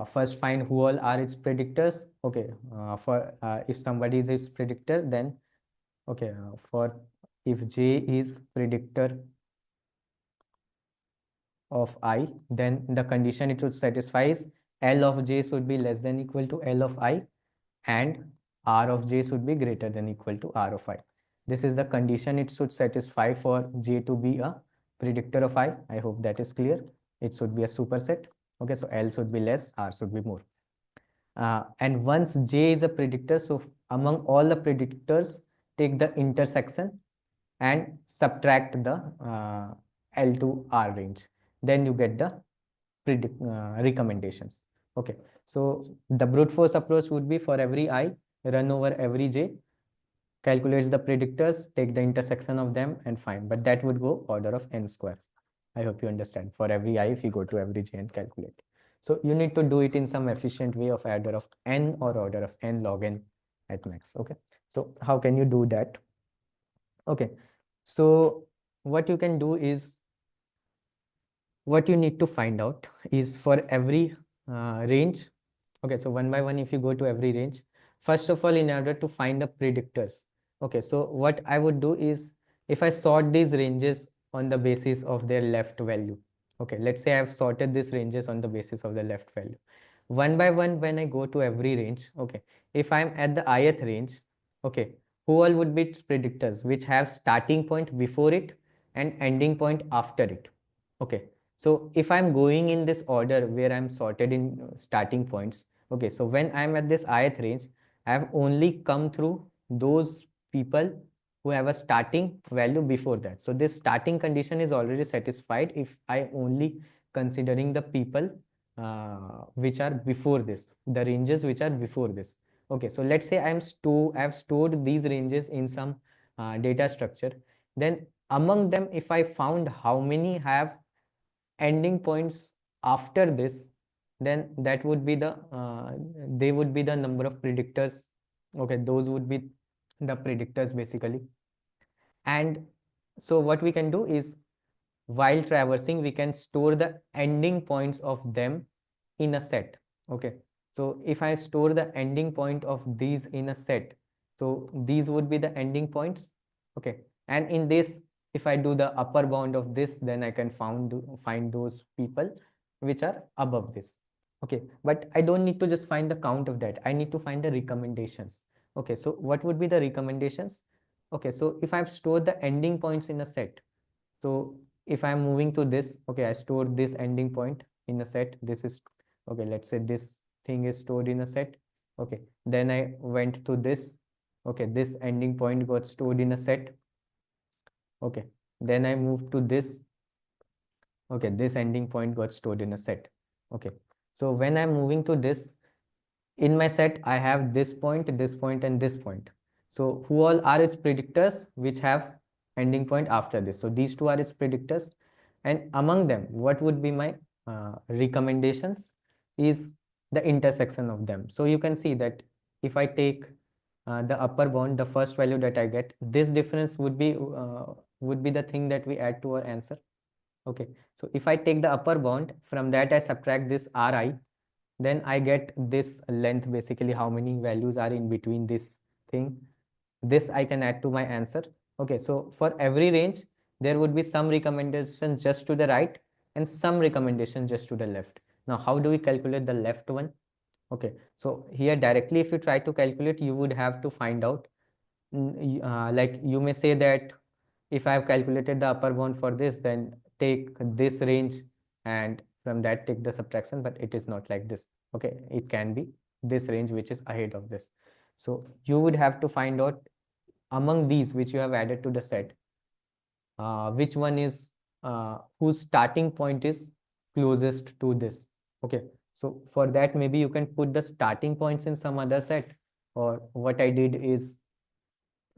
first find who all are its predictors. Okay, for if somebody is its predictor, then okay, for if j is predictor of I, then the condition it should satisfy is L of j should be less than equal to L of I and R of j should be greater than equal to R of I. This is the condition it should satisfy for j to be a predictor of I. I hope that is clear. It should be a superset. Okay, so L should be less, R should be more. And once j is a predictor, so among all the predictors, take the intersection and subtract the L to R range. Then you get the recommendations. Okay, so the brute force approach would be for every I, run over every j, calculates the predictors, take the intersection of them and find. But that would go order of n square. I hope you understand. For every I, if you go to every j and calculate. So you need to do it in some efficient way of order of n or order of n log n at max. Okay, so how can you do that? Okay, so what you can do is, what you need to find out is for every range. Okay, so one by one, if you go to every range, first of all, in order to find the predictors. Okay, so what I would do is, if I sort these ranges on the basis of their left value. Okay, let's say I have sorted these ranges on the basis of the left value. One by one, when I go to every range, okay, if I'm at the ith range, okay, who all would be its predictors which have starting point before it and ending point after it. Okay, so if I'm going in this order where I'm sorted in starting points, okay, so when I'm at this ith range, I have only come through those people who have a starting value before that. So this starting condition is already satisfied if I only considering the people which are before this, the ranges which are before this. Okay, so let's say I've stored these ranges in some data structure. Then among them, if I found how many have ending points after this, then that would be the they would be the number of predictors. Okay, those would be the predictors basically. And so what we can do is, while traversing, we can store the ending points of them in a set. Okay, so if I store the ending point of these in a set, so these would be the ending points. Okay, and in this, if I do the upper bound of this, then I can find those people which are above this. Okay, but I don't need to just find the count of that, I need to find the recommendations. Okay, so what would be the recommendations? Okay, so if I've stored the ending points in a set, so if I'm moving to this, okay, I stored this ending point in a set. This is, okay, let's say this thing is stored in a set. Okay, then I went to this. Okay, this ending point got stored in a set. Okay, then I moved to this. Okay, this ending point got stored in a set. Okay, so when I'm moving to this, in my set, I have this point, and this point. So who all are its predictors which have ending point after this? So these two are its predictors. And among them, what would be my recommendations is the intersection of them. So you can see that if I take the upper bound, the first value that I get, this difference would be the thing that we add to our answer. Okay, so if I take the upper bound, from that I subtract this Ri, then I get this length, basically how many values are in between this thing. This I can add to my answer. Okay, so for every range, there would be some recommendations just to the right and some recommendations just to the left. Now, how do we calculate the left one? Okay, so here directly, if you try to calculate, you would have to find out, like you may say that if I have calculated the upper bound for this, then take this range and from that take the subtraction, but it is not like this. Okay, it can be this range which is ahead of this. So you would have to find out among these which you have added to the set, which one is whose starting point is closest to this. Okay, so for that, maybe you can put the starting points in some other set, or what I did is,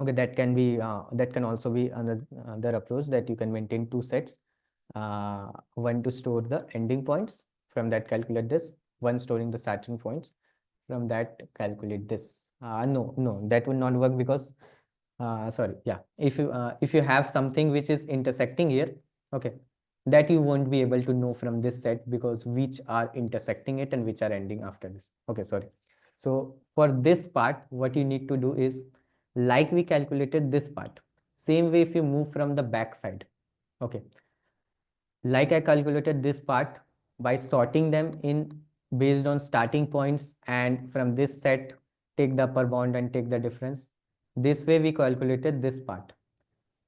okay, that can be that can also be another approach, that you can maintain two sets, one to store the ending points, from that calculate this, one storing the starting points, from that calculate this. No, that would not work, because sorry, yeah, if you have something which is intersecting here, okay, that you won't be able to know from this set, because which are intersecting it and which are ending after this. Okay, sorry. So for this part, what you need to do is, like we calculated this part, same way if you move from the back side, okay, like I calculated this part by sorting them in based on starting points, and from this set take the upper bound and take the difference. This way we calculated this part.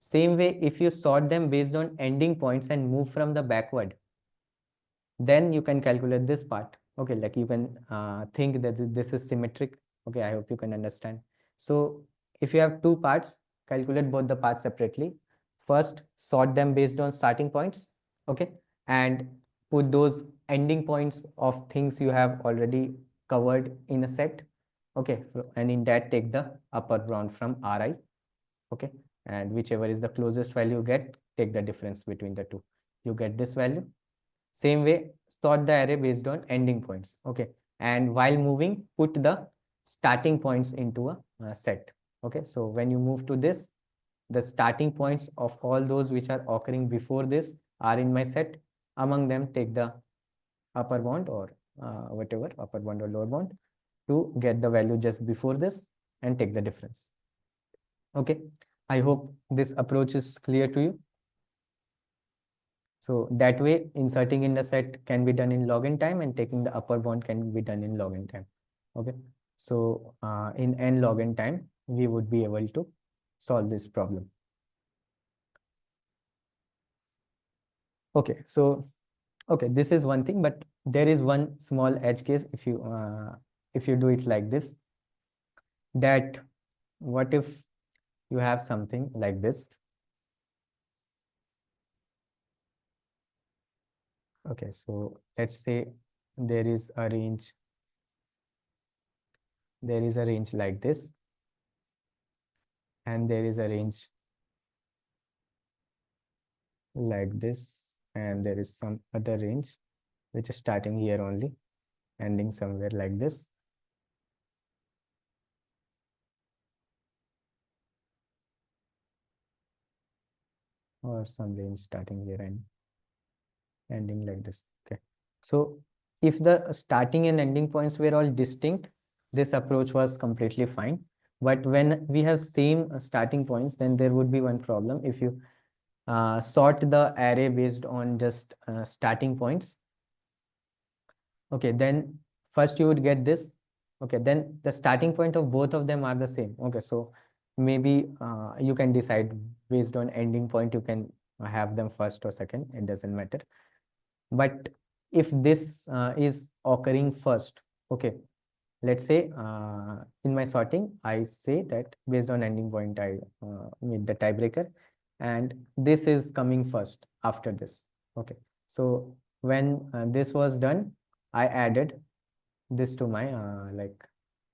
Same way, if you sort them based on ending points and move from the backward, then you can calculate this part. Okay, like you can think that this is symmetric. Okay, I hope you can understand. So if you have two parts, calculate both the parts separately. First, sort them based on starting points. Okay, and put those ending points of things you have already covered in a set. Okay, and in that take the upper bound from Ri. Okay, and whichever is the closest value you get, take the difference between the two. You get this value. Same way, sort the array based on ending points. Okay, and while moving, put the starting points into a set. Okay, so when you move to this, the starting points of all those which are occurring before this are in my set. Among them, take the upper bound, or whatever, upper bound or lower bound, to get the value just before this and take the difference. Okay, I hope this approach is clear to you. So that way, inserting in the set can be done in log time, and taking the upper bound can be done in log time. Okay, so in n log time, we would be able to solve this problem. Okay, so okay, this is one thing, but there is one small edge case. If you do it like this, that what if you have something like this? Okay, so let's say there is a range like this, and there is a range like this, and there is some other range which is starting here only, ending somewhere like this. Or some range starting here and ending like this. Okay, so if the starting and ending points were all distinct, this approach was completely fine. But when we have same starting points, then there would be one problem. If you sort the array based on just starting points, okay, then first you would get this. Okay, then the starting point of both of them are the same. Okay, so maybe you can decide based on ending point, you can have them first or second, it doesn't matter. But if this is occurring first, okay, let's say in my sorting, I say that based on ending point, I meet the tiebreaker, and this is coming first after this. Okay, so when this was done, I added this to my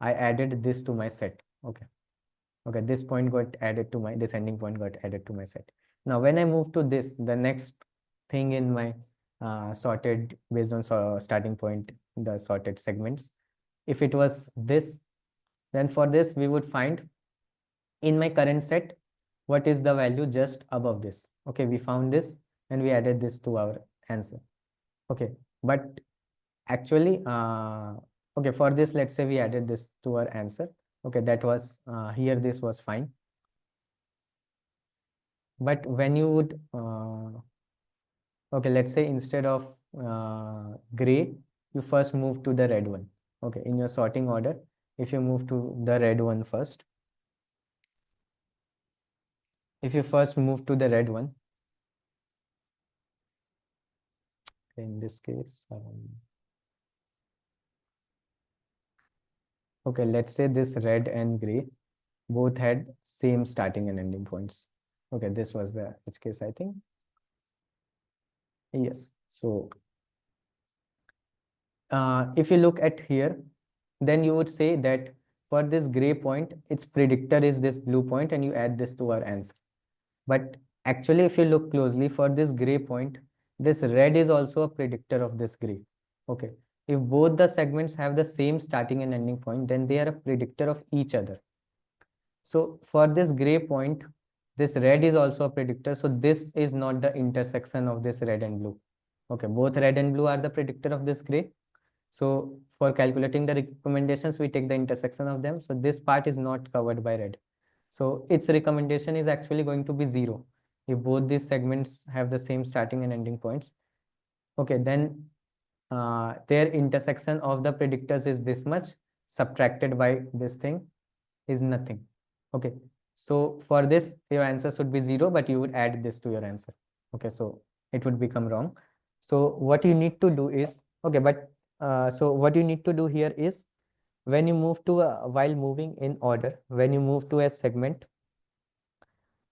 I added this to my set. Okay, okay, this point got added to my, this ending point got added to my set. Now when I move to this, the next thing in my sorted based on starting point, the sorted segments, if it was this, then for this we would find in my current set what is the value just above this. Okay, we found this and we added this to our answer. Okay, but actually okay, for this, let's say we added this to our answer. Okay, that was here, this was fine. But when you would okay, let's say instead of gray, you first move to the red one. Okay, in your sorting order, if you move to the red one first, if you first move to the red one, in this case, okay, let's say this red and gray both had same starting and ending points. Okay, this was the edge case, I think. Yes, so if you look at here, then you would say that for this gray point, its predictor is this blue point, and you add this to our answer. But actually, if you look closely for this gray point, this red is also a predictor of this gray. Okay. If both the segments have the same starting and ending point, then they are a predictor of each other. So for this gray point, this red is also a predictor. So this is not the intersection of this red and blue. Okay, both red and blue are the predictor of this gray. So for calculating the recommendations, we take the intersection of them. So this part is not covered by red. So its recommendation is actually going to be 0 if both these segments have the same starting and ending points. Okay, then their intersection of the predictors is this much, subtracted by this thing is nothing. Okay, so for this, your answer should be 0, but you would add this to your answer. Okay, so it would become wrong. So what you need to do is, okay, but so what you need to do here is, when you move to while moving in order, when you move to a segment,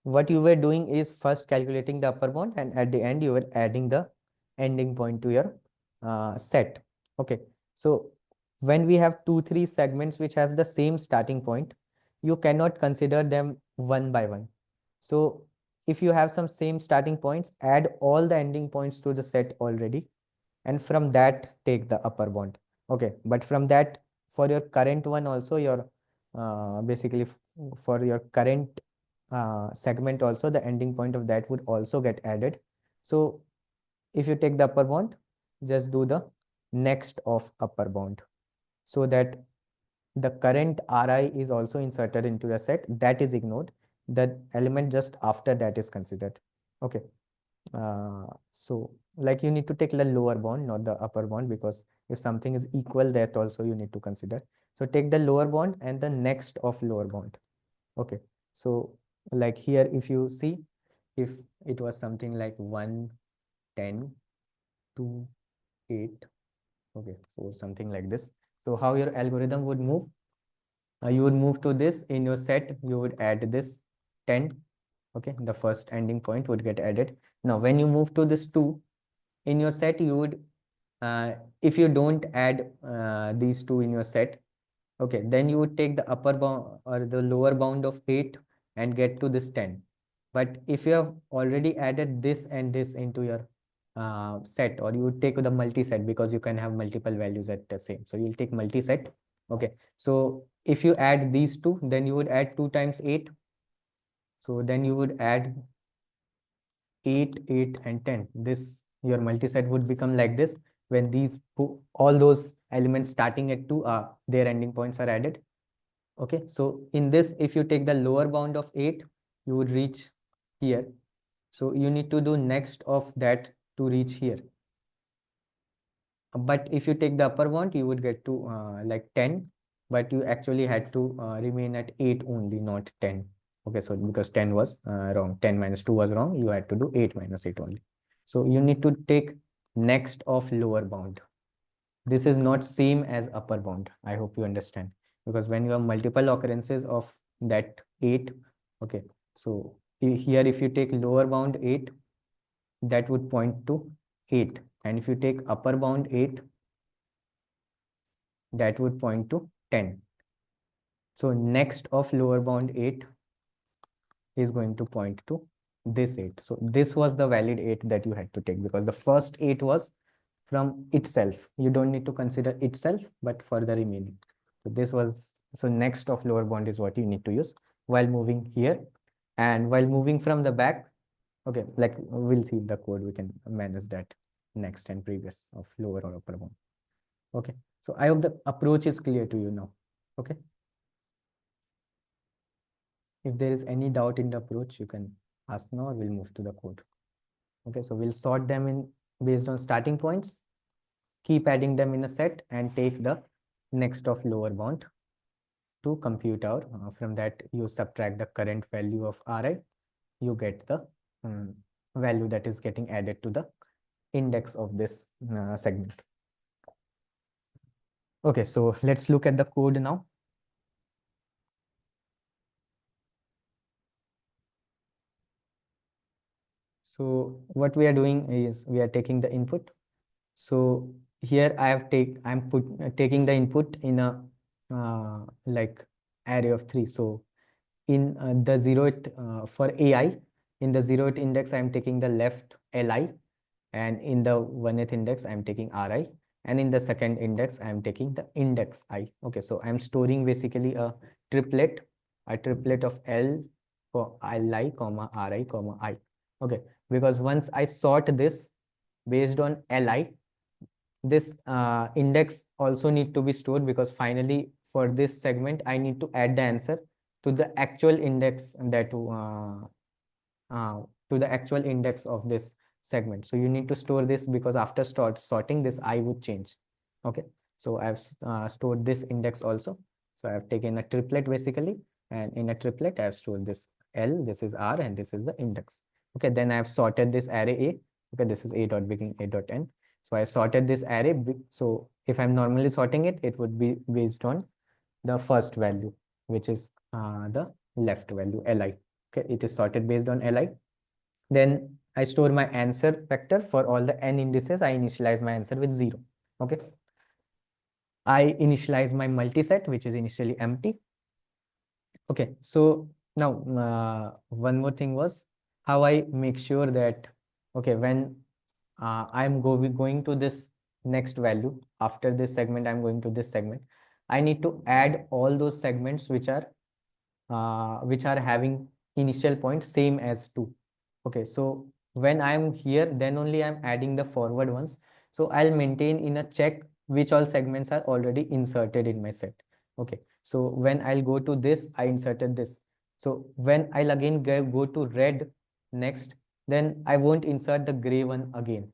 what you were doing is first calculating the upper bound, and at the end you were adding the ending point to your set. Okay, so when we have 2-3 segments which have the same starting point, you cannot consider them one by one. So if you have some same starting points, add all the ending points to the set already, and from that take the upper bound. Okay, but from that, for your current one also, your basically for your current segment also, the ending point of that would also get added. So if you take the upper bound, just do the next of upper bound, so that the current Ri is also inserted into the set. That is ignored. The element just after that is considered. Okay. So like you need to take the lower bound, not the upper bound, because if something is equal, that also you need to consider. So take the lower bound and the next of lower bound. Okay. So like here, if you see, if it was something like 1, 10, 2, 8, okay, so something like this. So how your algorithm would move? You would move to this in your set, you would add this 10. Okay, the first ending point would get added. Now, when you move to this 2 in your set, you would, if you don't add these 2 in your set, okay, then you would take the upper bound or the lower bound of 8 and get to this 10. But if you have already added this and this into your set, or you would take the multi-set, because you can have multiple values at the same. So you'll take multi-set. Okay, so if you add these 2, then you would add 2 times 8. So then you would add 8, 8, and 10. This, your multi-set would become like this when these all those elements starting at 2 are their ending points are added. Okay, so in this, if you take the lower bound of 8, you would reach here. So you need to do next of that to reach here. But if you take the upper bound, you would get to like 10, but you actually had to remain at 8 only, not 10. Okay, so because 10 was wrong, 10 minus 2 was wrong, you had to do 8 minus 8 only. So you need to take next of lower bound. This is not same as upper bound. I hope you understand, because when you have multiple occurrences of that 8, okay, so here if you take lower bound 8, that would point to 8, and if you take upper bound 8, that would point to 10. So next of lower bound 8 is going to point to this 8. So this was the valid 8 that you had to take, because the first 8 was from itself. You don't need to consider itself, but for the remaining. So this was, so next of lower bound is what you need to use while moving here. And while moving from the back, okay, like we'll see the code, we can manage that next and previous of lower or upper bound. Okay, so I hope the approach is clear to you now. Okay. If there is any doubt in the approach, you can ask now, or we'll move to the code. Okay, so we'll sort them in based on starting points, keep adding them in a set, and take the next of lower bound to compute our, from that you subtract the current value of Ri, you get the value that is getting added to the index of this segment. Okay, so let's look at the code now. So what we are doing is we are taking the input. So here I'm taking the input in a like array of 3. So in the 0th for AI, in the 0th index I'm taking the left Li, and in the 1th index I'm taking Ri, and in the second index I'm taking the index I. Okay, so I'm storing basically a triplet of L for Li comma Ri comma I. Okay, because once I sort this based on Li, this index also need to be stored, because finally for this segment I need to add the answer to the actual index that to the actual index of this segment. So you need to store this, because after sorting this I would change. Okay, so I've stored this index also. So I've taken a triplet basically, and in a triplet I've stored this L, this is R, and this is the index. Okay, then I've sorted this array A. Okay, this is A dot begin, A dot end. So I sorted this array. So if I'm normally sorting it, it would be based on the first value, which is the left value Li. Okay, it is sorted based on Li. Then I store my answer vector for all the n indices. I initialize my answer with 0. Okay, I initialize my multiset, which is initially empty. Okay, so now one more thing was how I make sure that, okay, when I'm going to this next value, after this segment I'm going to this segment, I need to add all those segments which are having initial point same as 2. Okay, so when I'm here, then only I'm adding the forward ones. So I'll maintain in a check which all segments are already inserted in my set. Okay, so when I'll go to this, I inserted this. So when I'll again go to red next, then I won't insert the gray one again.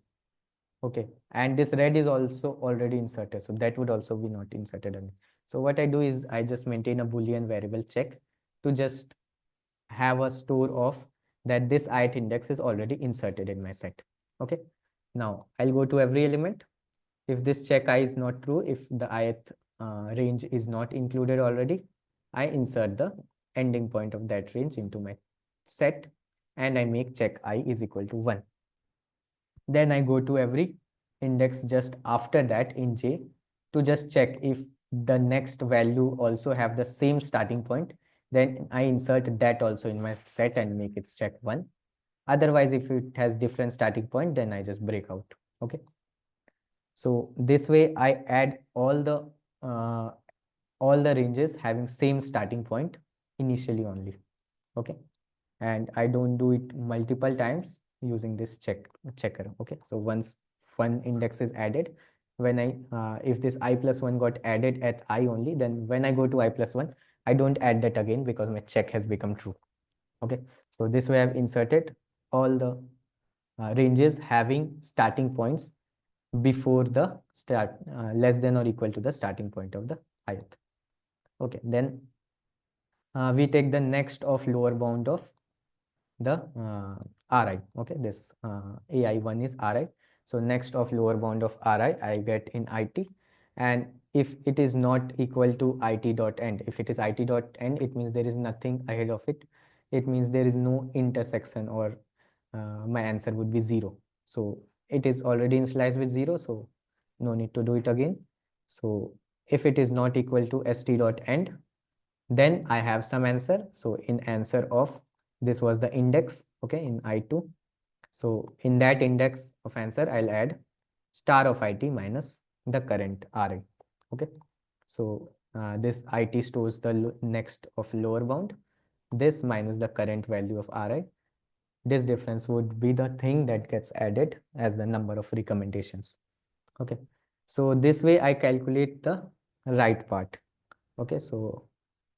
Okay, and this red is also already inserted, so that would also be not inserted again. So what I do is I just maintain a Boolean variable check to just have a store of that this ith index is already inserted in my set. Okay, now I'll go to every element. If this check I is not true, if the ith range is not included already, I insert the ending point of that range into my set, and I make check I is equal to 1. Then I go to every index just after that in J to just check if the next value also have the same starting point. Then I insert that also in my set and make it check 1. Otherwise, if it has different starting point, then I just break out. Okay. So this way I add all the ranges having same starting point initially only. Okay. And I don't do it multiple times using this checker. Okay, so once one index is added, when I if this I plus 1 got added at I only, then when I go to I plus 1, I don't add that again because my check has become true. Okay, so this way I've inserted all the ranges having starting points before the start less than or equal to the starting point of the ith. Okay, then we take the next of lower bound of the Ri. Okay, this AI1 is Ri. So next of lower bound of Ri, I get in IT. And if it is not equal to IT dot end, if it is IT dot end, it means there is nothing ahead of it. It means there is no intersection, or my answer would be 0. So it is already initialized with 0, so no need to do it again. So if it is not equal to st dot end, then I have some answer. So in answer of this was the index, okay, in I2. So in that index of answer, I'll add star of IT minus the current RI. Okay, so this IT stores the next of lower bound, this minus the current value of RI. This difference would be the thing that gets added as the number of recommendations. Okay, so this way I calculate the right part. Okay, so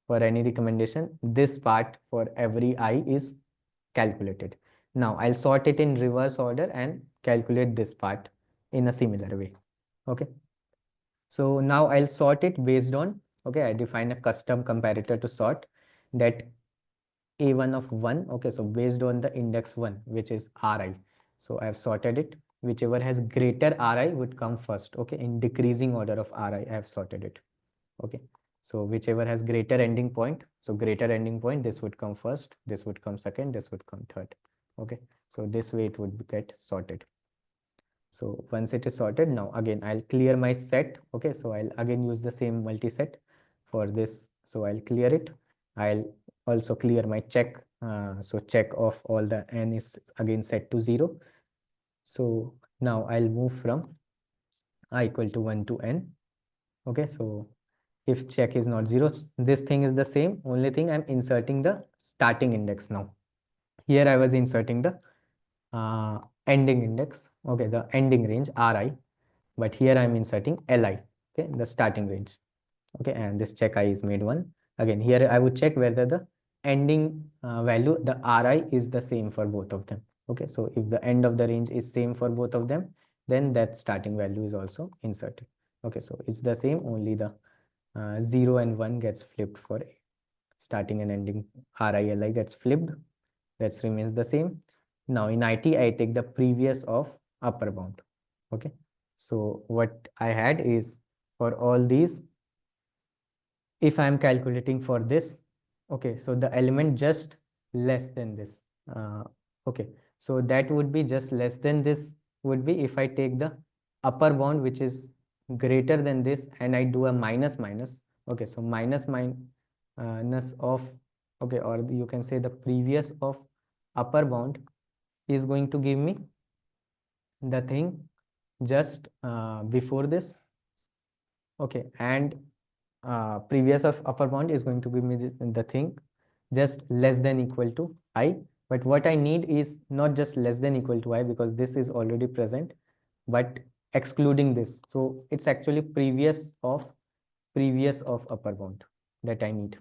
for any recommendation, this part for every I is calculated. Now I'll sort it in reverse order and calculate this part in a similar way. Okay, so now I'll sort it based on, okay, I define a custom comparator to sort that A1 of 1. Okay, so based on the index 1, which is Ri. So I've sorted it. Whichever has greater Ri would come first. Okay, in decreasing order of Ri, I have sorted it. Okay, so whichever has greater ending point, so greater ending point, this would come first, this would come second, this would come third. Okay, so this way it would get sorted. So once it is sorted, now again I'll clear my set. Okay, so I'll again use the same multi-set for this. So I'll clear it. I'll also clear my check. So check of all the n is again set to 0. So now I'll move from I equal to 1 to n. Okay, so if check is not 0, this thing is the same. Only thing I'm inserting the starting index now. Here I was inserting the ending index. Okay, the ending range Ri, but here I'm inserting Li. Okay, the starting range. Okay, and this check I is made 1. Again, here I would check whether the ending value, the Ri, is the same for both of them. Okay, so if the end of the range is same for both of them, then that starting value is also inserted. Okay, so it's the same, only the 0 and 1 gets flipped for starting and ending Ri, Li gets flipped. That remains the same. Now in IT, I take the previous of upper bound. Okay, so what I had is for all these, if I am calculating for this, okay, so the element just less than this. Okay, so that would be just less than this would be if I take the upper bound which is greater than this and I do a minus minus. Okay, so minus of, okay, or you can say the previous of upper bound is going to give me the thing just before this. Okay, and previous of upper bound is going to give me the thing just less than equal to I. But what I need is not just less than equal to I, because this is already present, but excluding this. So it's actually previous of upper bound that I need.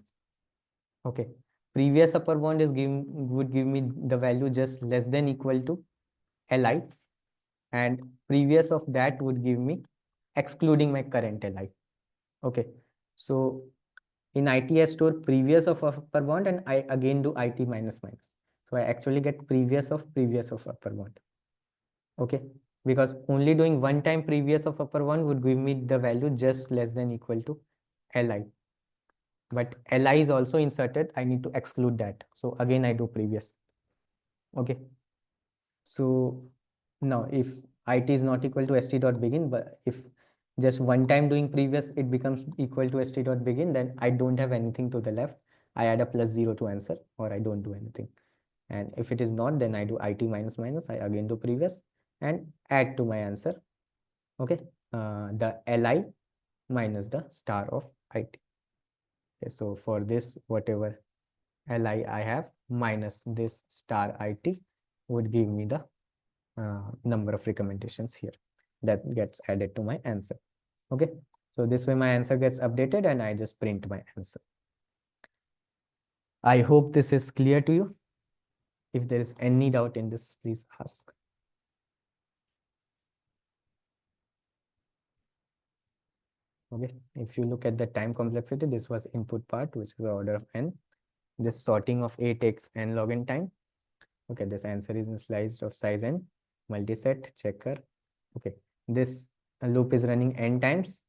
Okay, previous upper bound is would give me the value just less than equal to Li, and previous of that would give me excluding my current Li. Okay, so in IT I store previous of upper bound and I again do IT minus minus. So I actually get previous of upper bound. Okay, because only doing one time previous of upper bound would give me the value just less than equal to Li. But Li is also inserted. I need to exclude that. So again I do previous. Okay. So now if IT is not equal to st dot begin, but if just one time doing previous it becomes equal to st dot begin, then I don't have anything to the left. I add a +0 to answer, or I don't do anything. And if it is not, then I do IT minus minus. I again do previous and add to my answer. Okay, the Li minus the star of IT. Okay, so for this, whatever Li I have minus this star IT would give me the number of recommendations here that gets added to my answer. Okay, so this way my answer gets updated and I just print my answer. I hope this is clear to you. If there is any doubt in this, please ask. Okay, if you look at the time complexity, this was input part, which is the order of n. This sorting of A takes n log n time. Okay, this answer is sliced of size n, multiset, checker. Okay, this loop is running n times.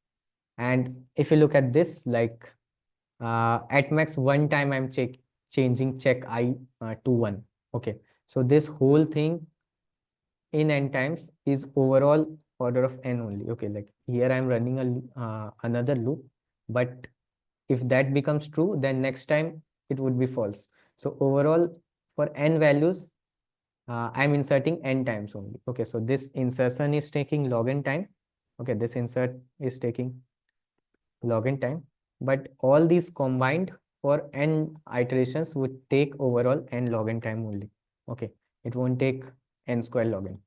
And if you look at this, like at max one time I'm changing check I to 1. Okay, so this whole thing in n times is overall order of n only. Okay, like here I'm running a another loop, but if that becomes true, then next time it would be false. So overall for n values, I'm inserting n times only. Okay, so this insertion is taking log n time. Okay, this insert is taking log n time, but all these combined for n iterations would take overall n log n time only. Okay, it won't take n square log n.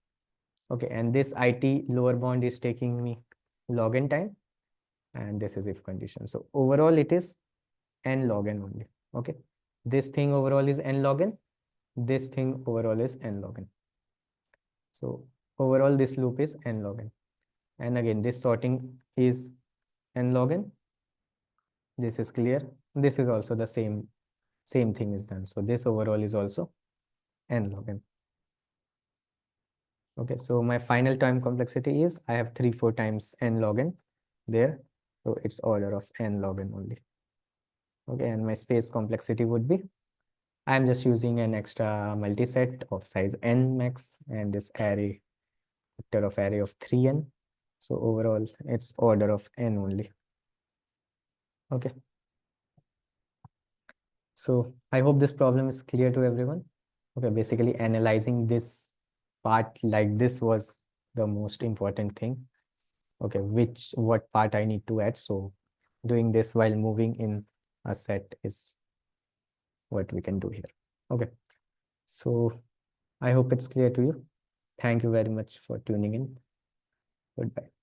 Okay, and this IT lower bound is taking me log n time, and this is if condition. So overall it is n log n only. Okay, this thing overall is n log n, this thing overall is n log n. So overall this loop is n log n, and again this sorting is n log n. This is clear. This is also the same thing is done. So this overall is also n log n. Okay, so my final time complexity is I have 3-4 times n log n there. So it's order of n log n only. Okay, and my space complexity would be, I'm just using an extra multiset of size n max, and this array vector of array of 3n. So overall, it's order of n only. Okay. So I hope this problem is clear to everyone. Okay, basically analyzing this part like this was the most important thing. Okay, what part I need to add. So doing this while moving in a set is what we can do here. Okay, so I hope it's clear to you. Thank you very much for tuning in. Goodbye.